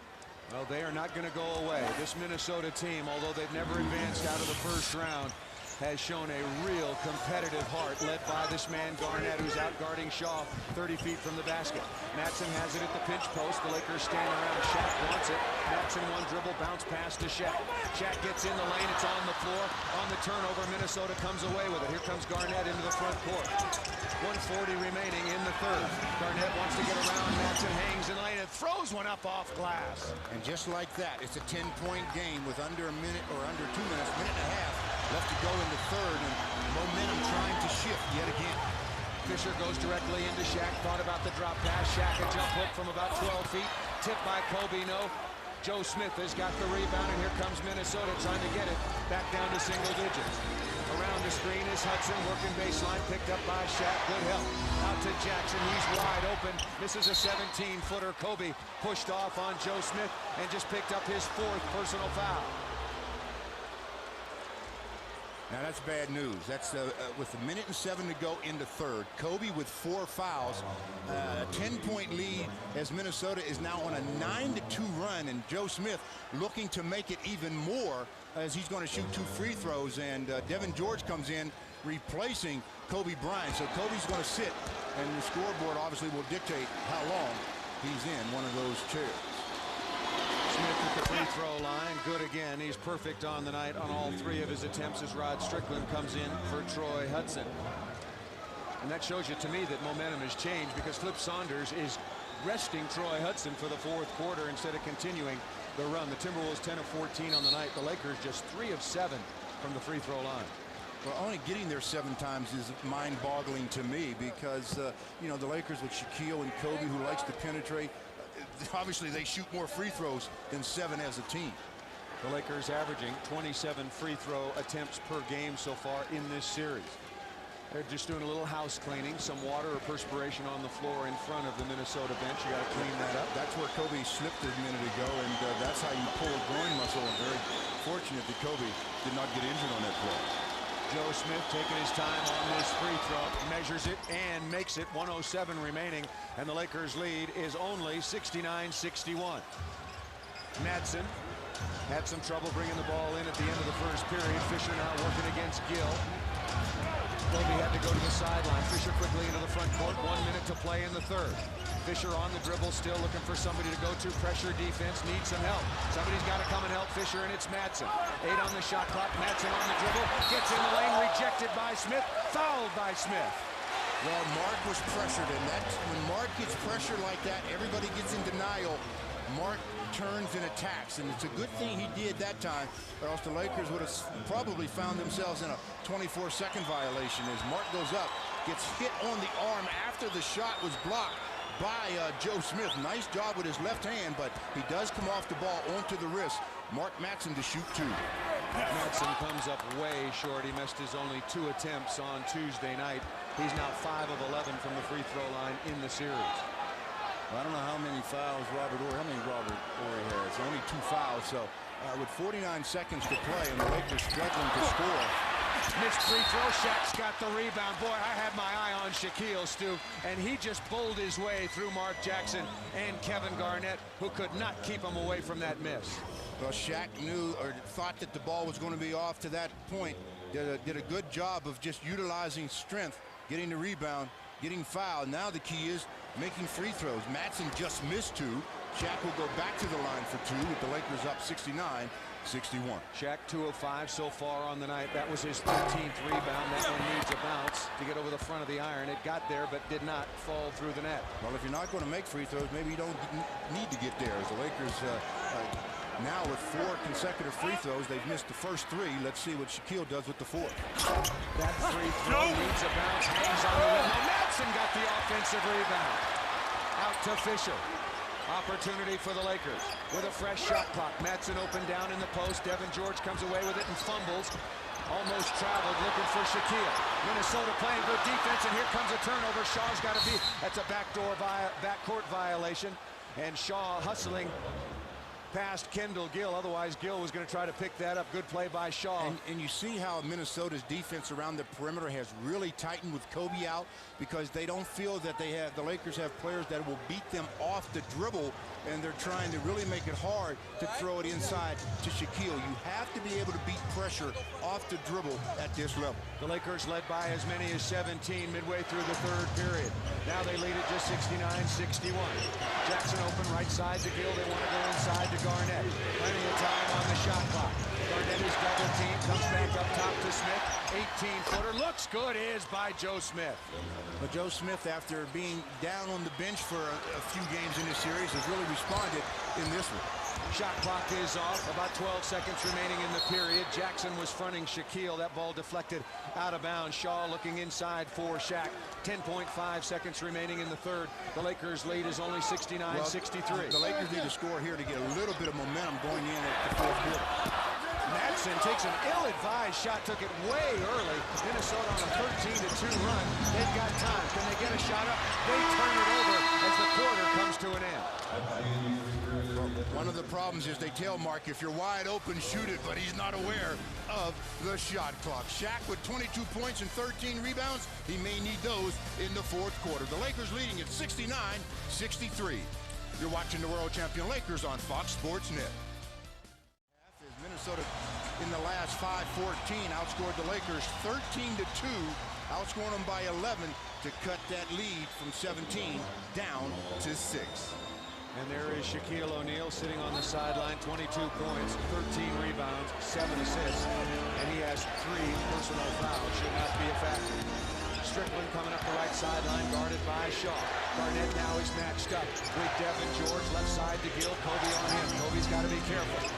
Well, they are not going to go away. This Minnesota team, although they've never advanced out of the first round, has shown a real competitive heart, led by this man Garnett, who's out guarding Shaw 30 feet from the basket. Madsen has it at the pinch post. The Lakers stand around. Shaq wants it. Madsen one dribble, bounce pass to Shaq. Shaq gets in the lane. It's on the floor. On the turnover, Minnesota comes away with it. Here comes Garnett into the front court. 1:40 remaining in the third. Garnett wants to get around. Madsen hangs in the lane and throws one up off glass. And just like that, it's a 10-point game with under a minute or under 2 minutes, minute and a half left to go in the third, and momentum trying to shift yet again. Fisher goes directly into Shaq. Thought about the drop pass. Shaq a jump hook from about 12 feet. Tipped by Kobe, no. Joe Smith has got the rebound, and here comes Minnesota trying to get it back down to single digits. Around the screen is Hudson, working baseline, picked up by Shaq. Good help. Out to Jackson. He's wide open. This is a 17-footer. Kobe pushed off on Joe Smith and just picked up his 4th personal foul. Now that's bad news. That's with a minute and 7 to go in the third. Kobe with 4 fouls, a 10-point lead as Minnesota is now on a 9-2 run, and Joe Smith looking to make it even more as he's going to shoot 2 free throws, and Devin George comes in replacing Kobe Bryant. So Kobe's going to sit, and the scoreboard obviously will dictate how long he's in one of those chairs. Smith at the free throw line. Good again. He's perfect on the night on all 3 of his attempts as Rod Strickland comes in for Troy Hudson. And that shows you to me that momentum has changed because Flip Saunders is resting Troy Hudson for the fourth quarter instead of continuing the run. The Timberwolves 10 of 14 on the night. The Lakers just 3 of 7 from the free throw line. Well, only getting there 7 times is mind-boggling to me because, you know, the Lakers with Shaquille and Kobe, who likes to penetrate, obviously they shoot more free throws than 7 as a team. The Lakers averaging 27 free throw attempts per game so far in this series. They're just doing a little house cleaning, some water or perspiration on the floor in front of the Minnesota bench. You got to clean that up. That's where Kobe slipped a minute ago, and that's how you pull a groin muscle. And very fortunate that Kobe did not get injured on that play. Joe Smith taking his time on this free throw, measures it and makes it. 107 remaining, and the Lakers lead is only 69-61. Madsen had some trouble bringing the ball in at the end of the first period. Fisher now working against Gill. Kobe had to go to the sideline. Fisher quickly into the front court. 1 minute to play in the third. Fisher on the dribble, still looking for somebody to go to. Pressure defense, needs some help. Somebody's got to come and help Fisher, and it's Madsen. 8 on the shot clock. Madsen on the dribble. Gets in the lane, rejected by Smith. Fouled by Smith. Well, Mark was pressured, and that's when Mark gets pressure like that, everybody gets in denial. Mark turns and attacks, and it's a good thing he did that time, or else the Lakers would have probably found themselves in a 24-second violation as Mark goes up, gets hit on the arm after the shot was blocked by Joe Smith. Nice job with his left hand, but he does come off the ball onto the wrist. Mark Madsen to shoot 2. Madsen comes up way short. He missed his only 2 attempts on Tuesday night. He's now 5 of 11 from the free throw line in the series. Well, I don't know how many fouls Robert Horry has. Only 2 fouls. So with 49 seconds to play and the Lakers struggling to score. Missed free throw. Shaq's got the rebound. Boy, I had my eye on Shaquille, Stu, and he just bowled his way through Mark Jackson and Kevin Garnett, who could not keep him away from that miss. Well, Shaq knew or thought that the ball was going to be off to that point. Did a good job of just utilizing strength, getting the rebound, getting fouled. Now the key is making free throws. Madsen just missed 2. Shaq will go back to the line for 2 with the Lakers up 69-61. Shaq 2 of 5 so far on the night. That was his 13th rebound. That one needs a bounce to get over the front of the iron. It got there but did not fall through the net. Well, if you're not going to make free throws, maybe you don't need to get there. As the Lakers now with 4 consecutive free throws, they've missed the first 3. Let's see what Shaquille does with the 4th. That free throw needs a bounce. Hangs on the rim. Madsen got the offensive rebound. Out to Fisher. Opportunity for the Lakers with a fresh shot clock. Madsen open down in the post. Devin George comes away with it and fumbles. Almost traveled, looking for Shaquille. Minnesota playing good defense, and here comes a turnover. Shaw's got to be. That's a backcourt violation, and Shaw hustling past Kendall Gill. Otherwise, Gill was going to try to pick that up. Good play by Shaw. And you see how Minnesota's defense around the perimeter has really tightened with Kobe out, because they don't feel that the Lakers have players that will beat them off the dribble, and they're trying to really make it hard to throw it inside to Shaquille. You have to be able to beat pressure off the dribble at this level. The Lakers led by as many as 17 midway through the third period. Now they lead it just 69-61. Jackson open right side to Gill. They want to go inside to Garnett. Plenty of time on the shot clock. Garnett is double teamed, comes back up top to Smith. 18-footer, looks good, is by Joe Smith. But Joe Smith, after being down on the bench for a few games in this series, has really responded in this one. Shot clock is off, about 12 seconds remaining in the period. Jackson was fronting Shaquille. That ball deflected out of bounds. Shaw looking inside for Shaq. 10.5 seconds remaining in the third. The Lakers lead is only 69-63. Well, the Lakers need to score here to get a little bit of momentum going in at the 4th quarter. Madsen takes an ill-advised shot, took it way early. Minnesota on a 13-2 run. They've got time. Can they get a shot up? They turn it over as the quarter comes to an end. One of the problems is they tell Mark, if you're wide open, shoot it, but he's not aware of the shot clock. Shaq with 22 points and 13 rebounds. He may need those in the 4th quarter. The Lakers leading at 69-63. You're watching the world champion Lakers on Fox Sports Net. Minnesota in the last 5-14 outscored the Lakers 13-2, outscoring them by 11 to cut that lead from 17 down to 6. And there is Shaquille O'Neal sitting on the sideline, 22 points, 13 rebounds, 7 assists, and he has 3 personal fouls. Should not be a factor. Strickland coming up the right sideline, guarded by Shaw. Garnett now is matched up with Devin George, left side to Gill. Kobe on him. Kobe's got to be careful.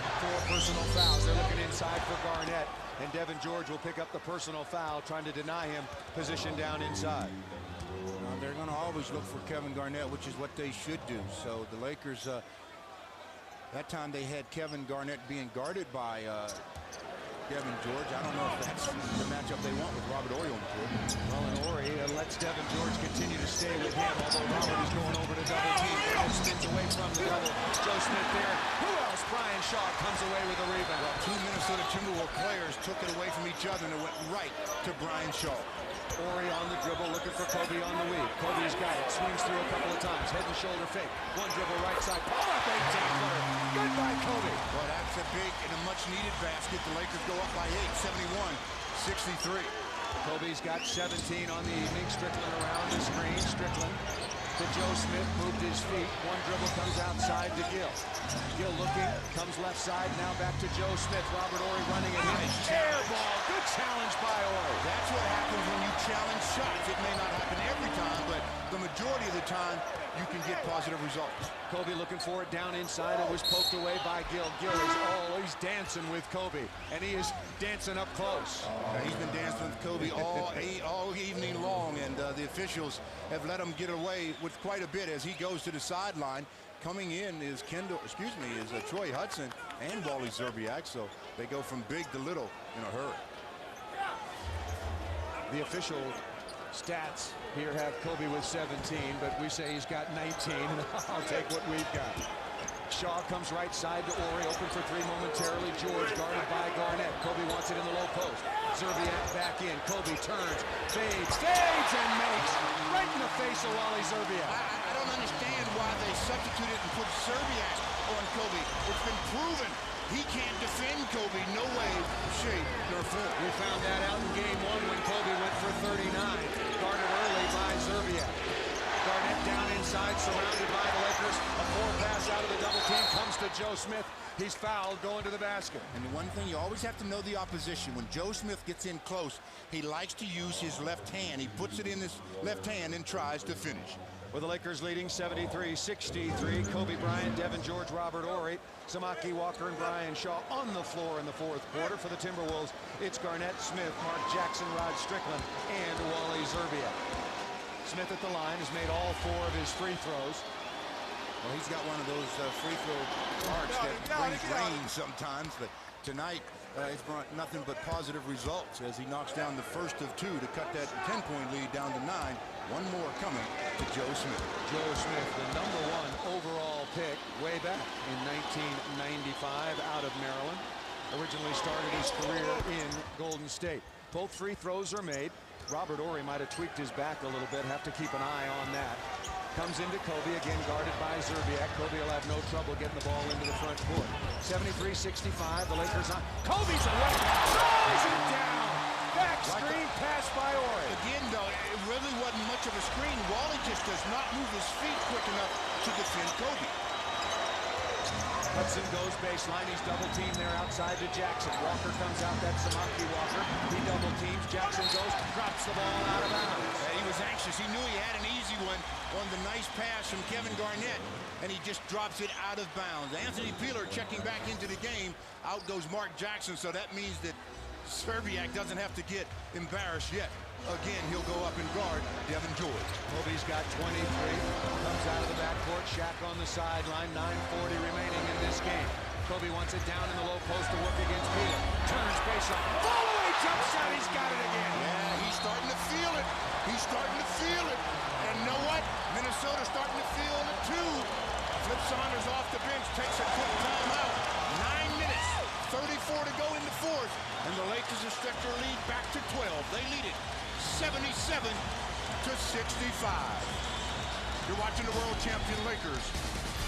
4 personal fouls. They're looking inside for Garnett, and Devin George will pick up the personal foul, trying to deny him position down inside. They're going to always look for Kevin Garnett, which is what they should do. So the Lakers, that time they had Kevin Garnett being guarded by Devin George. I don't know if that's the matchup they want with Robert Horry on the court. Well, and Horry lets Devin George continue to stay with him, although Robert is going over to double team. And spins away from the double. Joe Smith there. Who else? Brian Shaw comes away with a rebound. Well, 2 Minnesota Timberwolves players took it away from each other, and it went right to Brian Shaw. Horry on the dribble, looking for Kobe on the weave. Kobe's got it. Swings through a couple of times. Head and shoulder fake. One dribble right side. Pull-up 18-footer. Good by Kobe. Well, that's a big and a much-needed basket. The Lakers go up by 8, 71-63. Kobe's got 17 on the evening. Strickland around the screen. Strickland to Joe Smith. Moved his feet. One dribble comes outside to Gill. Gill looking. Comes left side. Now back to Joe Smith. Robert Horry running at him. Air ball. Good challenge by Horry. That's what happens when you challenge shots. It may not happen every time, but the majority of the time, you can get positive results. Kobe looking for it down inside. It was poked away by Gill. Gill is always dancing with Kobe, and he is dancing up close. He's been dancing with Kobe all evening long, and the officials have let him get away with quite a bit as he goes to the sideline. Coming in is Troy Hudson and Wally Zerbiak, so they go from big to little in a hurry. The official stats here have Kobe with 17, but we say he's got 19, and I'll take what we've got. Shaw comes right side to Horry, open for 3 momentarily. George guarded by Garnett. Kobe wants it in the low post. Zerbiak back in. Kobe turns, fades, and makes right in the face of Wally Zerbiak. I don't understand why they substituted and put Zerbiak on Kobe. It's been proven he can't defend Kobe. No way, shape, nor form. We found that out in game 1 when Kobe went for 39. Guarded early by Zerbiak. Garnett down inside, surrounded by the Lakers. A 4 pass out of the double team comes to Joe Smith. He's fouled, going to the basket. And the one thing you always have to know the opposition. When Joe Smith gets in close, he likes to use his left hand. He puts it in his left hand and tries to finish. With the Lakers leading 73-63, Kobe Bryant, Devin George, Robert Horry, Samaki Walker, and Brian Shaw on the floor in the 4th quarter. For the Timberwolves, it's Garnett, Smith, Mark Jackson, Rod Strickland, and Wally Zerbiak. Smith at the line has made all 4 of his free throws. Well, he's got one of those free throw arcs that brings rain sometimes, but tonight it's brought nothing but positive results as he knocks down the first of 2 to cut that 10-point lead down to 9. One more coming to Joe Smith. Joe Smith, the #1 overall pick way back in 1995 out of Maryland. Originally started his career in Golden State. Both free throws are made. Robert Horry might have tweaked his back a little bit. Have to keep an eye on that. Comes into Kobe, again guarded by Zerbiak. Kobe will have no trouble getting the ball into the front court. 73-65, the Lakers on. Kobe's away, throws it down. Back screen pass by Horry. Again, though, it really wasn't much of a screen. Wally just does not move his feet quick enough to defend Kobe. Hudson goes baseline. He's double teamed there outside to Jackson. Walker comes out. That's Samaki Walker. He double teams. Jackson goes, drops the ball out of bounds. He was anxious. He knew he had an easy one on the nice pass from Kevin Garnett, and he just drops it out of bounds. Anthony Peeler checking back into the game. Out goes Mark Jackson, so that means that Zerbiak doesn't have to get embarrassed yet. Again, he'll go up and guard Devin George. Kobe's got 23. Comes out of the backcourt. Shaq on the sideline. 9:40 remaining in this game. Kobe wants it down in the low post to work against Peeler. Turns baseline. Follow-away jump shot. He's got it again. Yeah, he's starting to feel it. He's starting to feel it. And you know what? Minnesota's starting to feel it too. Flip Saunders off the bench, takes a quick timeout. 9 minutes, 34 to go in the 4th. And the Lakers have stretched their lead back to 12. They lead it 77-65. You're watching the world champion Lakers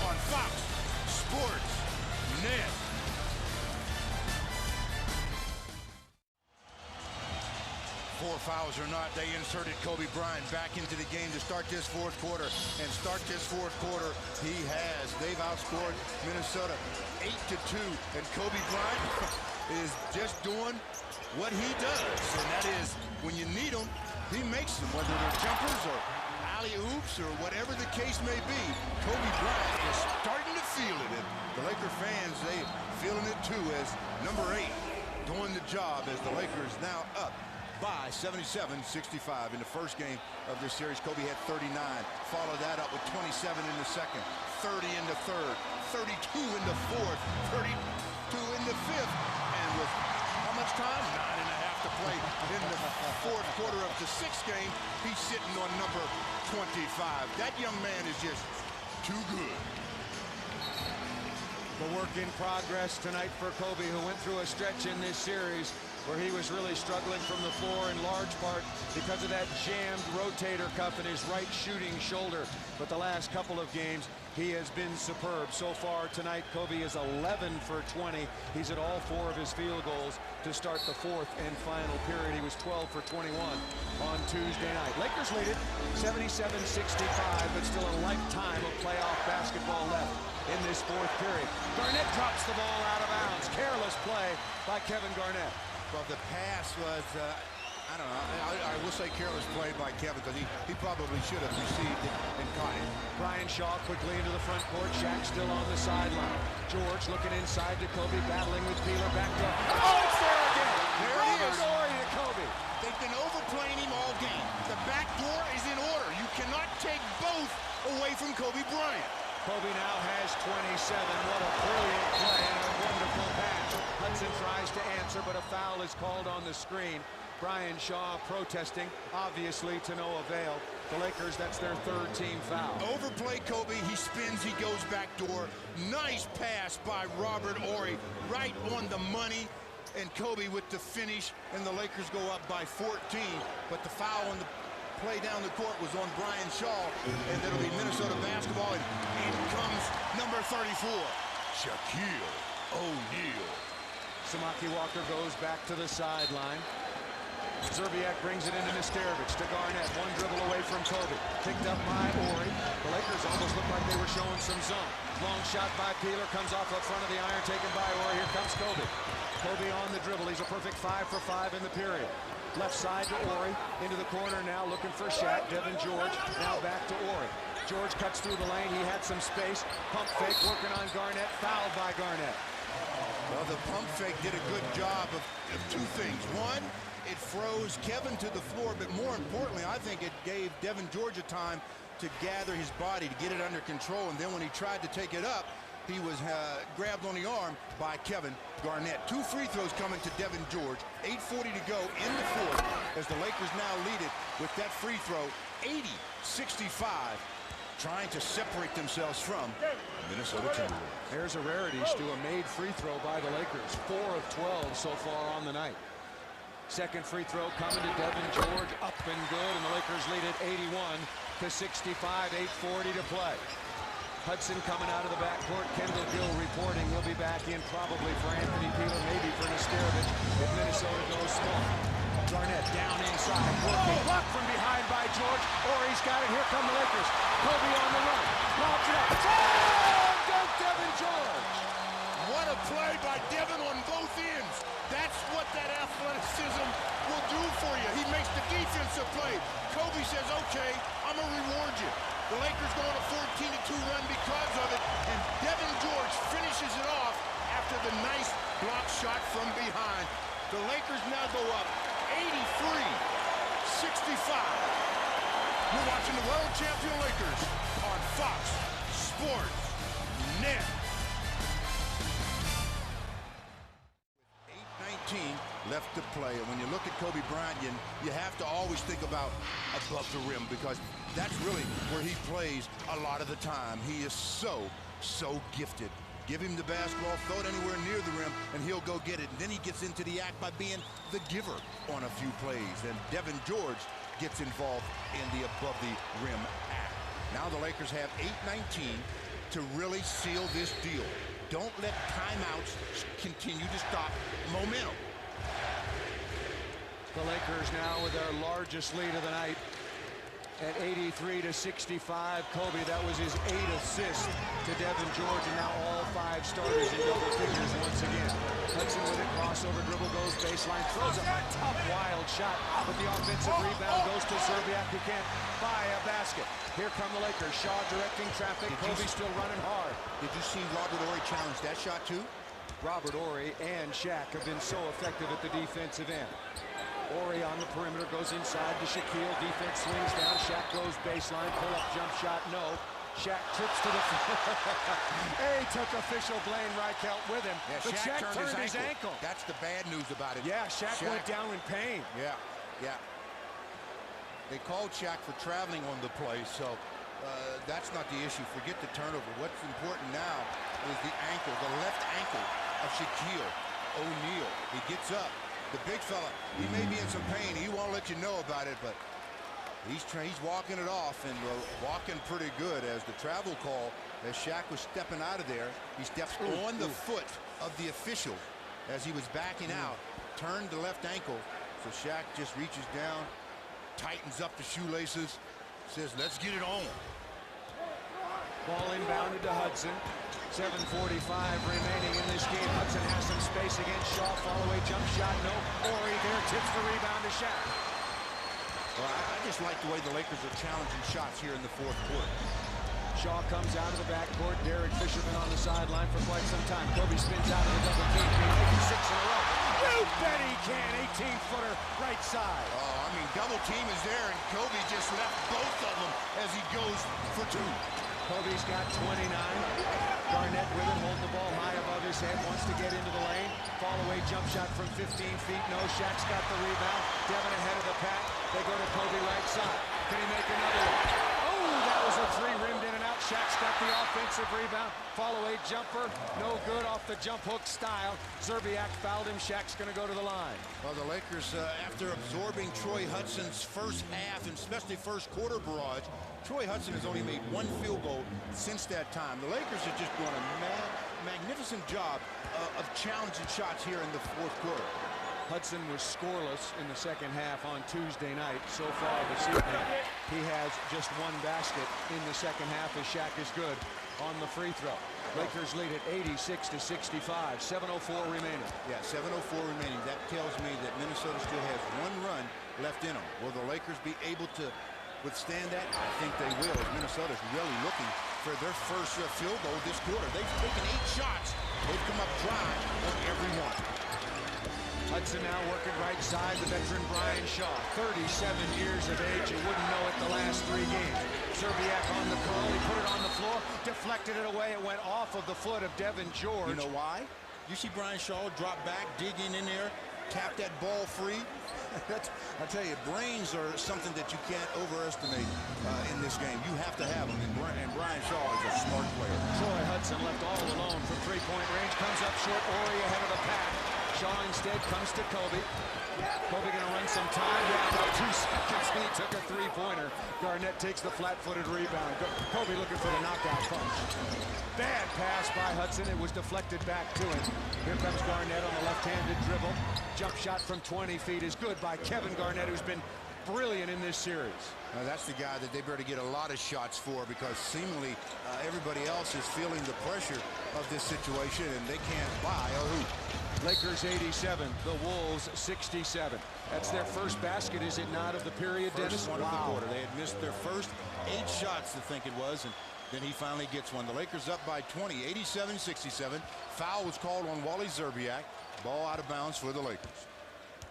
on Fox Sports Net. Four fouls or not, they inserted Kobe Bryant back into the game to start this 4th quarter. And start this 4th quarter, he has. They've outscored Minnesota 8-2. And Kobe Bryant is just doing what he does. And that is, when you need him, he makes them, whether they're jumpers or alley-oops or whatever the case may be. Kobe Bryant is starting to feel it, and the Laker fans, they feeling it too, as number 8 doing the job, as the Lakers now up by 77-65 in the first game of this series. Kobe had 39. Followed that up with 27 in the second, 30 in the third, 32 in the fourth, 32 in the fifth, and with how much time? 9.5 to play in the fourth quarter of the sixth game. He's sitting on number 25. That young man is just too good. The work in progress tonight for Kobe, who went through a stretch in this series where he was really struggling from the floor in large part because of that jammed rotator cuff in his right shooting shoulder. But the last couple of games, he has been superb. So far tonight, Kobe is 11 for 20. He's at all 4 of his field goals to start the fourth and final period. He was 12 for 21 on Tuesday night. Lakers lead it 77-65, but still a lifetime of playoff basketball left in this fourth period. Garnett drops the ball out of bounds. Careless play by Kevin Garnett. Well, the pass was, I don't know, I will say careless play by Kevin, because he probably should have received it and caught it. Brian Shaw quickly into the front court. Shaq still on the sideline. George looking inside to Kobe, battling with Peeler. Back to, oh, it's there again! There it is. Story to Kobe. They've been overplaying him all game. The back door is in order. You cannot take both away from Kobe Bryant. Kobe now has 27. What a brilliant play and a wonderful pass. Hudson tries to answer, but a foul is called on the screen. Brian Shaw protesting, obviously to no avail. The Lakers, that's their third team foul. Overplay Kobe, he spins, he goes back door. Nice pass by Robert Horry, right on the money. And Kobe with the finish, and the Lakers go up by 14. But the foul on the play down the court was on Brian Shaw, and that'll be Minnesota basketball, and in comes number 34, Shaquille O'Neal. Samaki Walker goes back to the sideline. Zerbiak brings it into Nesterovic to Garnett. One dribble away from Kobe. Picked up by Horry. The Lakers almost looked like they were showing some zone. Long shot by Peeler. Comes off up front of the iron. Taken by Horry. Here comes Kobe. Kobe on the dribble. He's a perfect 5 for 5 in the period. Left side to Horry. Into the corner now looking for Shaq. Devin George. Now back to Horry. George cuts through the lane. He had some space. Pump fake working on Garnett. Fouled by Garnett. Well, the pump fake did a good job of 2 things. One, it froze Kevin to the floor, but more importantly, I think it gave Devin George a time to gather his body, to get it under control, and then when he tried to take it up, he was grabbed on the arm by Kevin Garnett. 2 free throws coming to Devin George. 8:40 to go in the fourth, as the Lakers now lead it with that free throw, 80-65, trying to separate themselves from Minnesota Timberwolves. There's a rarity, Stu, a made free throw by the Lakers. 4 of 12 so far on the night. Second free throw coming to Devin George, up and good, and the Lakers lead it 81-65, 8:40 to play. Hudson coming out of the backcourt. Kendall Gill reporting he'll be back in probably for Anthony Peeler, maybe for Nesterovic if Minnesota goes small. Garnett down inside, working, blocked from behind by George. Horry's got it. Here come the Lakers. Kobe on the run, lobs it up. Oh, go Devin George! What a play by Devin on both ends. That's what that athleticism will do for you. He makes the defensive play. Kobe says, okay, I'm going to reward you. The Lakers go on a 14-2 run because of it, and Devin George finishes it off after the nice block shot from behind. The Lakers now go up 83-65. You're watching the world champion Lakers on Fox Sports Net. 8:19 left to play, and when you look at Kobe Bryant, you have to always think about above the rim, because that's really where he plays a lot of the time. He is so gifted. Give him the basketball, throw it anywhere near the rim, and he'll go get it. And then he gets into the act by being the giver on a few plays. And Devin George gets involved in the above the rim act. Now the Lakers have 8:19 to really seal this deal. Don't let timeouts continue to stop momentum. The Lakers now with their largest lead of the night at 83-65. Kobe, that was his 8th assist to Devin George, and now all 5 starters in double figures once again. Hudson with it, crossover dribble, goes baseline, throws a tough, wild shot, but the offensive rebound goes to Zerbiak, who can't buy a basket. Here come the Lakers. Shaw directing traffic. Kobe still running hard. Did you see Robert Horry challenge that shot too? Robert Horry and Shaq have been so effective at the defensive end. Horry on the perimeter, goes inside to Shaquille. Defense swings down. Shaq goes baseline. Pull-up jump shot, no. Shaq trips to the Hey, took official Blaine Reichelt with him. Yeah, but Shaq turned his ankle. That's the bad news about it. Yeah, Shaq went down in pain. Yeah, yeah. They called Shaq for traveling on the play, so that's not the issue. Forget the turnover. What's important now is the ankle, the left ankle of Shaquille O'Neal. He gets up. The big fella, he may be in some pain. He won't let you know about it, but he's walking it off, and walking pretty good as the travel call, as Shaq was stepping out of there. He steps on the foot of the official as he was backing out, turned the left ankle. So Shaq just reaches down, tightens up the shoelaces, says, let's get it on. Ball inbounded to Hudson. 7:45 remaining in this game. Hudson has some space against Shaw. Follow-away jump shot, no. Horry there tips the rebound to Shaq. Well, I just like the way the Lakers are challenging shots here in the fourth quarter. Shaw comes out of the backcourt. Derek Fisherman on the sideline for quite some time. Kobe spins out of the double team. Making 6 in a row. You bet he can. 18-footer right side. Oh, I mean, double team is there, and Kobe just left both of them as he goes for 2. Kobe's got 29. Garnett with him, holding the ball high above his head, wants to get into the lane. Fall-away jump shot from 15 feet. No, Shaq's got the rebound. Devin ahead of the pack. They go to Kobe right side. Can he make another one? Oh, that was a 3, rimmed in and out. Shaq's got the offensive rebound. Fall-away jumper, no good off the jump hook style. Zerbiak fouled him. Shaq's going to go to the line. Well, the Lakers, after absorbing Troy Hudson's first half, and especially first quarter barrage, Troy Hudson has only made 1 field goal since that time. The Lakers are just doing a magnificent job of challenging shots here in the fourth quarter. Hudson was scoreless in the second half on Tuesday night. So far this evening, he has just 1 basket in the second half as Shaq is good on the free throw. Lakers lead at 86-65. 7:04 remaining. Yeah, 7:04 remaining. That tells me that Minnesota still has 1 run left in them. Will the Lakers be able to withstand that? I think they will, as Minnesota's really looking for their first field goal this quarter. They've taken 8 shots. They've come up dry on every one. Hudson now working right side, the veteran Brian Shaw, 37 years of age. You wouldn't know it the last 3 games. Zerbiak on the curl, he put it on the floor, deflected it away. It went off of the foot of Devin George. You know why? You see Brian Shaw drop back, digging in there, tap that ball free. I tell you, brains are something that you can't overestimate in this game. You have to have them, and Brian Shaw is a smart player. Troy Hudson left all alone from 3-point range, comes up short. Horry ahead of the pack. Shaw instead comes to Kobe. Kobe gonna run some time. Yeah, about 2 seconds. He took a 3-pointer. Garnett takes the flat-footed rebound. Kobe looking for the knockout punch. Bad pass by Hudson. It was deflected back to him. Here comes Garnett on the left-handed dribble. Jump shot from 20 feet is good by Kevin Garnett, who's been brilliant in this series. That's the guy that they better get a lot of shots for, because seemingly everybody else is feeling the pressure of this situation, and they can't buy a hoop. Lakers 87, the Wolves 67. That's their first basket, is it not, of the period, Dennis? First one of the quarter. They had missed their first 8 shots, I think it was, and then he finally gets one. The Lakers up by 20, 87-67. Foul was called on Wally Zerbiak. Ball out of bounds for the Lakers.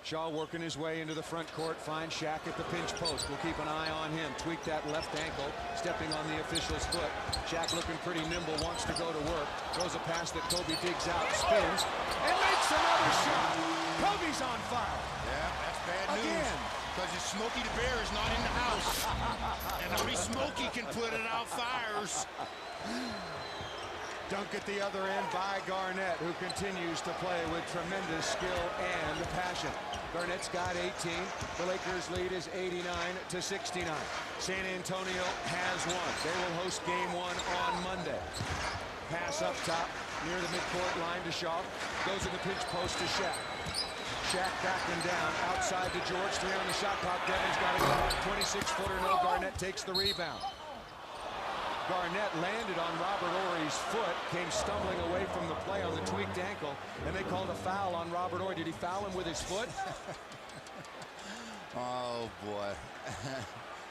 Shaw working his way into the front court, finds Shaq at the pinch post. We'll keep an eye on him. Tweak that left ankle, stepping on the official's foot. Shaq looking pretty nimble, wants to go to work. Throws a pass that Kobe digs out, spins, and makes another shot. Kobe's on fire. Yeah, that's bad news. Because Smokey the Bear is not in the house. And only Smokey can put it out fires. Dunk at the other end by Garnett, who continues to play with tremendous skill and passion. Garnett's got 18. The Lakers lead is 89-69. San Antonio has won. They will host game 1 on Monday. Pass up top near the midcourt line to Shaw. Goes in the pinch post to Shaq. Shaq backing down outside to George. 3 on the shot clock. Devin's got to go. 26-footer, no. Garnett takes the rebound. Garnett landed on Robert Horry's foot, came stumbling away from the play on the tweaked ankle, and they called a foul on Robert Horry. Did he foul him with his foot? Oh, boy.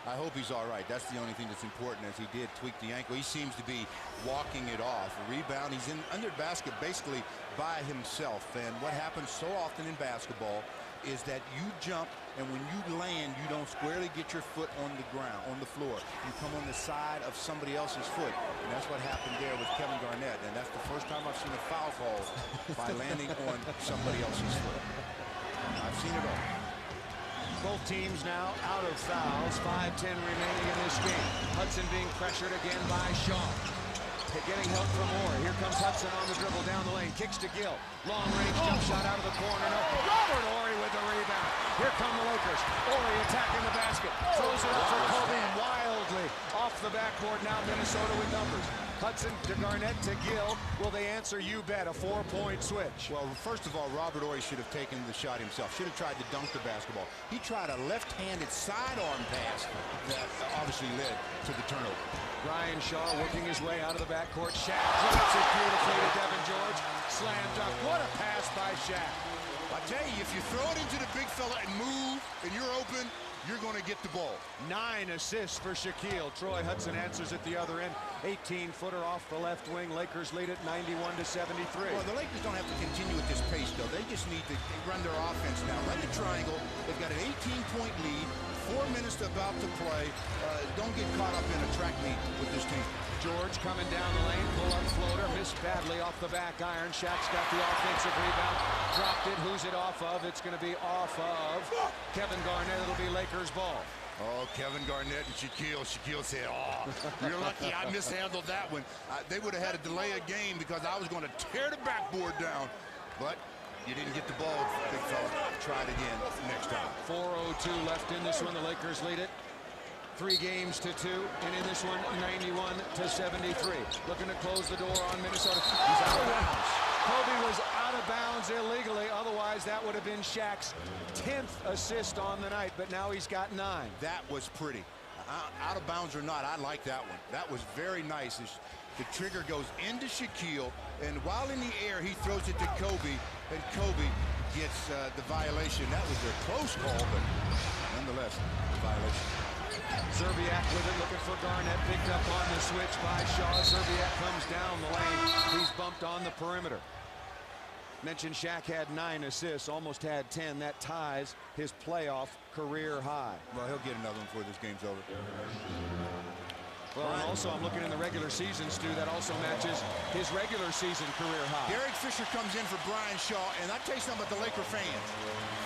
I hope he's all right. That's the only thing that's important, as he did tweak the ankle. He seems to be walking it off. A rebound, he's in under the basket basically by himself. And what happens so often in basketball is that you jump, and when you land, you don't squarely get your foot on the ground, on the floor. You come on the side of somebody else's foot. And that's what happened there with Kevin Garnett. And that's the first time I've seen a foul call by landing on somebody else's foot. I've seen it all. Both teams now out of fouls. 5:10 remaining in this game. Hudson being pressured again by Shaw. Getting help from Orr. Here comes Hudson on the dribble down the lane. Kicks to Gill. Long range jump shot out of the corner. No. Robert Horry with the rebound. Here come the Lakers. Horry attacking the basket. Throws it up for Kobe wildly off the backboard. Now Minnesota with numbers. Hudson to Garnett to Gill. Will they answer? You bet. A 4-point switch. Well, first of all, Robert Horry should have taken the shot himself. Should have tried to dunk the basketball. He tried a left-handed sidearm pass that obviously led to the turnover. Ryan Shaw working his way out of the backcourt. Shaq drops it beautifully to Devin George. Slam dunk. What a pass by Shaq. I tell you, if you throw it into the big fella and move, and you're open, you're going to get the ball. 9 assists for Shaquille. Troy Hudson answers at the other end. 18-footer off the left wing. Lakers lead it 91-73. Well, the Lakers don't have to continue at this pace, though. They just need to run their offense now. Run the triangle. They've got an 18-point lead. 4 minutes about to play. Don't get caught up in a track meet with this team. George coming down the lane. Pull-up floater. Missed badly off the back iron. Shaq's got the offensive rebound. Dropped it. Who's it off of? It's going to be off of Kevin Garnett. It'll be Lakers ball. Oh, Kevin Garnett and Shaquille. Shaquille said, oh, you're lucky I mishandled that one. They would have had to delay a game because I was going to tear the backboard down. But you didn't get the ball, big fella. Try it again next time. 4:02 left in this one. The Lakers lead it 3 games to 2, and in this one 91-73. Looking to close the door on Minnesota. He's out of bounds. Kobe was out of bounds illegally. Otherwise, that would have been Shaq's 10th assist on the night, but now he's got 9. That was pretty. Out of bounds or not, I like that one. That was very nice. The trigger goes into Shaquille, and while in the air, he throws it to Kobe, and Kobe gets the violation. That was a close call, but nonetheless, a violation. Zerbiak with it, looking for Garnett. Picked up on the switch by Shaw. Zerbiak comes down the lane. He's bumped on the perimeter. Mentioned Shaq had 9 assists, almost had 10. That ties his playoff career high. Well, he'll get another one before this game's over. Well, and also I'm looking in the regular season, Stu, that also matches his regular season career high. Derek Fisher comes in for Brian Shaw, and I tell you something about the Laker fans.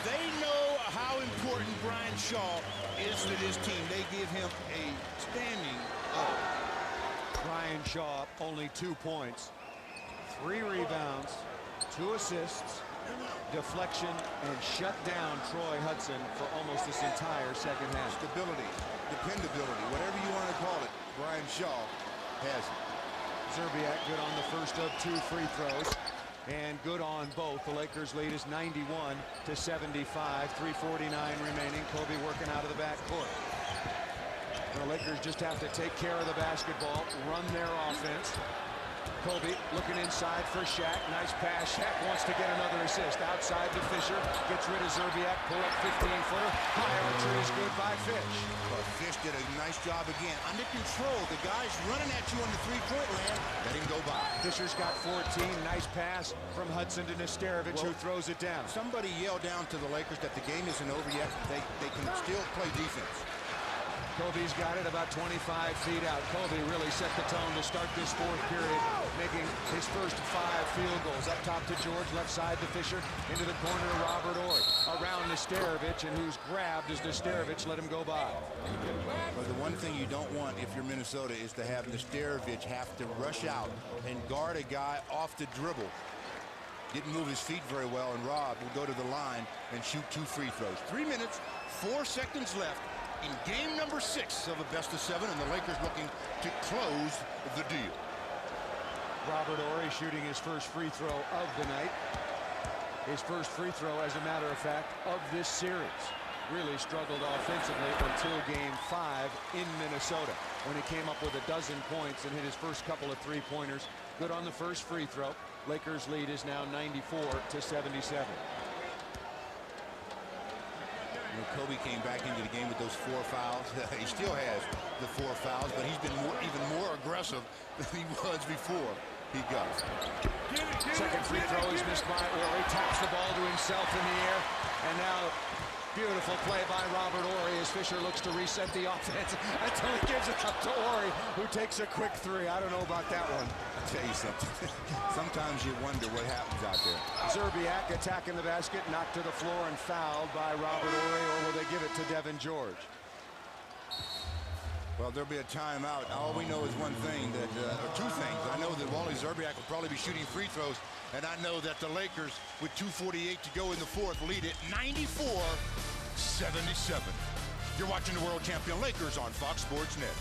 They know how important Brian Shaw is to this team. They give him a standing O. Brian Shaw, only 2 points, 3 rebounds, 2 assists, deflection, and shut down Troy Hudson for almost this entire second half. Stability, dependability, whatever you want to call it, Brian Shaw has it. Zerbiak good on the first of 2 free throws, and good on both. The Lakers lead is 91-75, 3:49 remaining. Kobe working out of the backcourt. The Lakers just have to take care of the basketball, run their offense. Kobe looking inside for Shaq. Nice pass. Shaq wants to get another assist. Outside to Fisher. Gets rid of Zerbiak. Pull up 15-footer. High archer is good by Fish. Well, Fish did a nice job again. Under control. The guy's running at you on the 3-point land. Let him go by. Fisher's got 14. Nice pass from Hudson to Nesterovic, who throws it down. Somebody yelled down to the Lakers that the game isn't over yet. They can still play defense. Kobe's got it about 25 feet out. Kobe really set the tone to start this 4th period, making his first 5 field goals. Up top to George, left side to Fisher, into the corner to Robert Horry. Around Nesterovic, and who's grabbed as Nesterovic let him go by. Well, the one thing you don't want if you're Minnesota is to have Nesterovic have to rush out and guard a guy off the dribble. Didn't move his feet very well, and Rob will go to the line and shoot 2 free throws. 3 minutes, 4 seconds left in game number 6 of a best-of-7, and the Lakers looking to close the deal. Robert Horry shooting his first free throw of the night. His first free throw, as a matter of fact, of this series. Really struggled offensively until game 5 in Minnesota, when he came up with a dozen points and hit his first couple of 3-pointers. Good on the first free throw. Lakers lead is now 94-77. You know, Kobe came back into the game with those 4 fouls. He still has the 4 fouls, but he's been even more aggressive than he was before he got. Second free throw is missed by Ori. Taps the ball to himself in the air. And now, beautiful play by Robert Horry as Fisher looks to reset the offense until he gives it up to Horry, who takes a quick 3. I don't know about that one. I'll tell you something. Sometimes you wonder what happens out there. Zerbiak attacking the basket, knocked to the floor and fouled by Robert Horry, or will they give it to Devin George? Well, there'll be a timeout. All we know is one thing, that or 2 things. I know that Wally Zerbiak will probably be shooting free throws, and I know that the Lakers, with 2:48 to go in the 4th, lead it 94-77. You're watching the world champion Lakers on Fox Sports Net.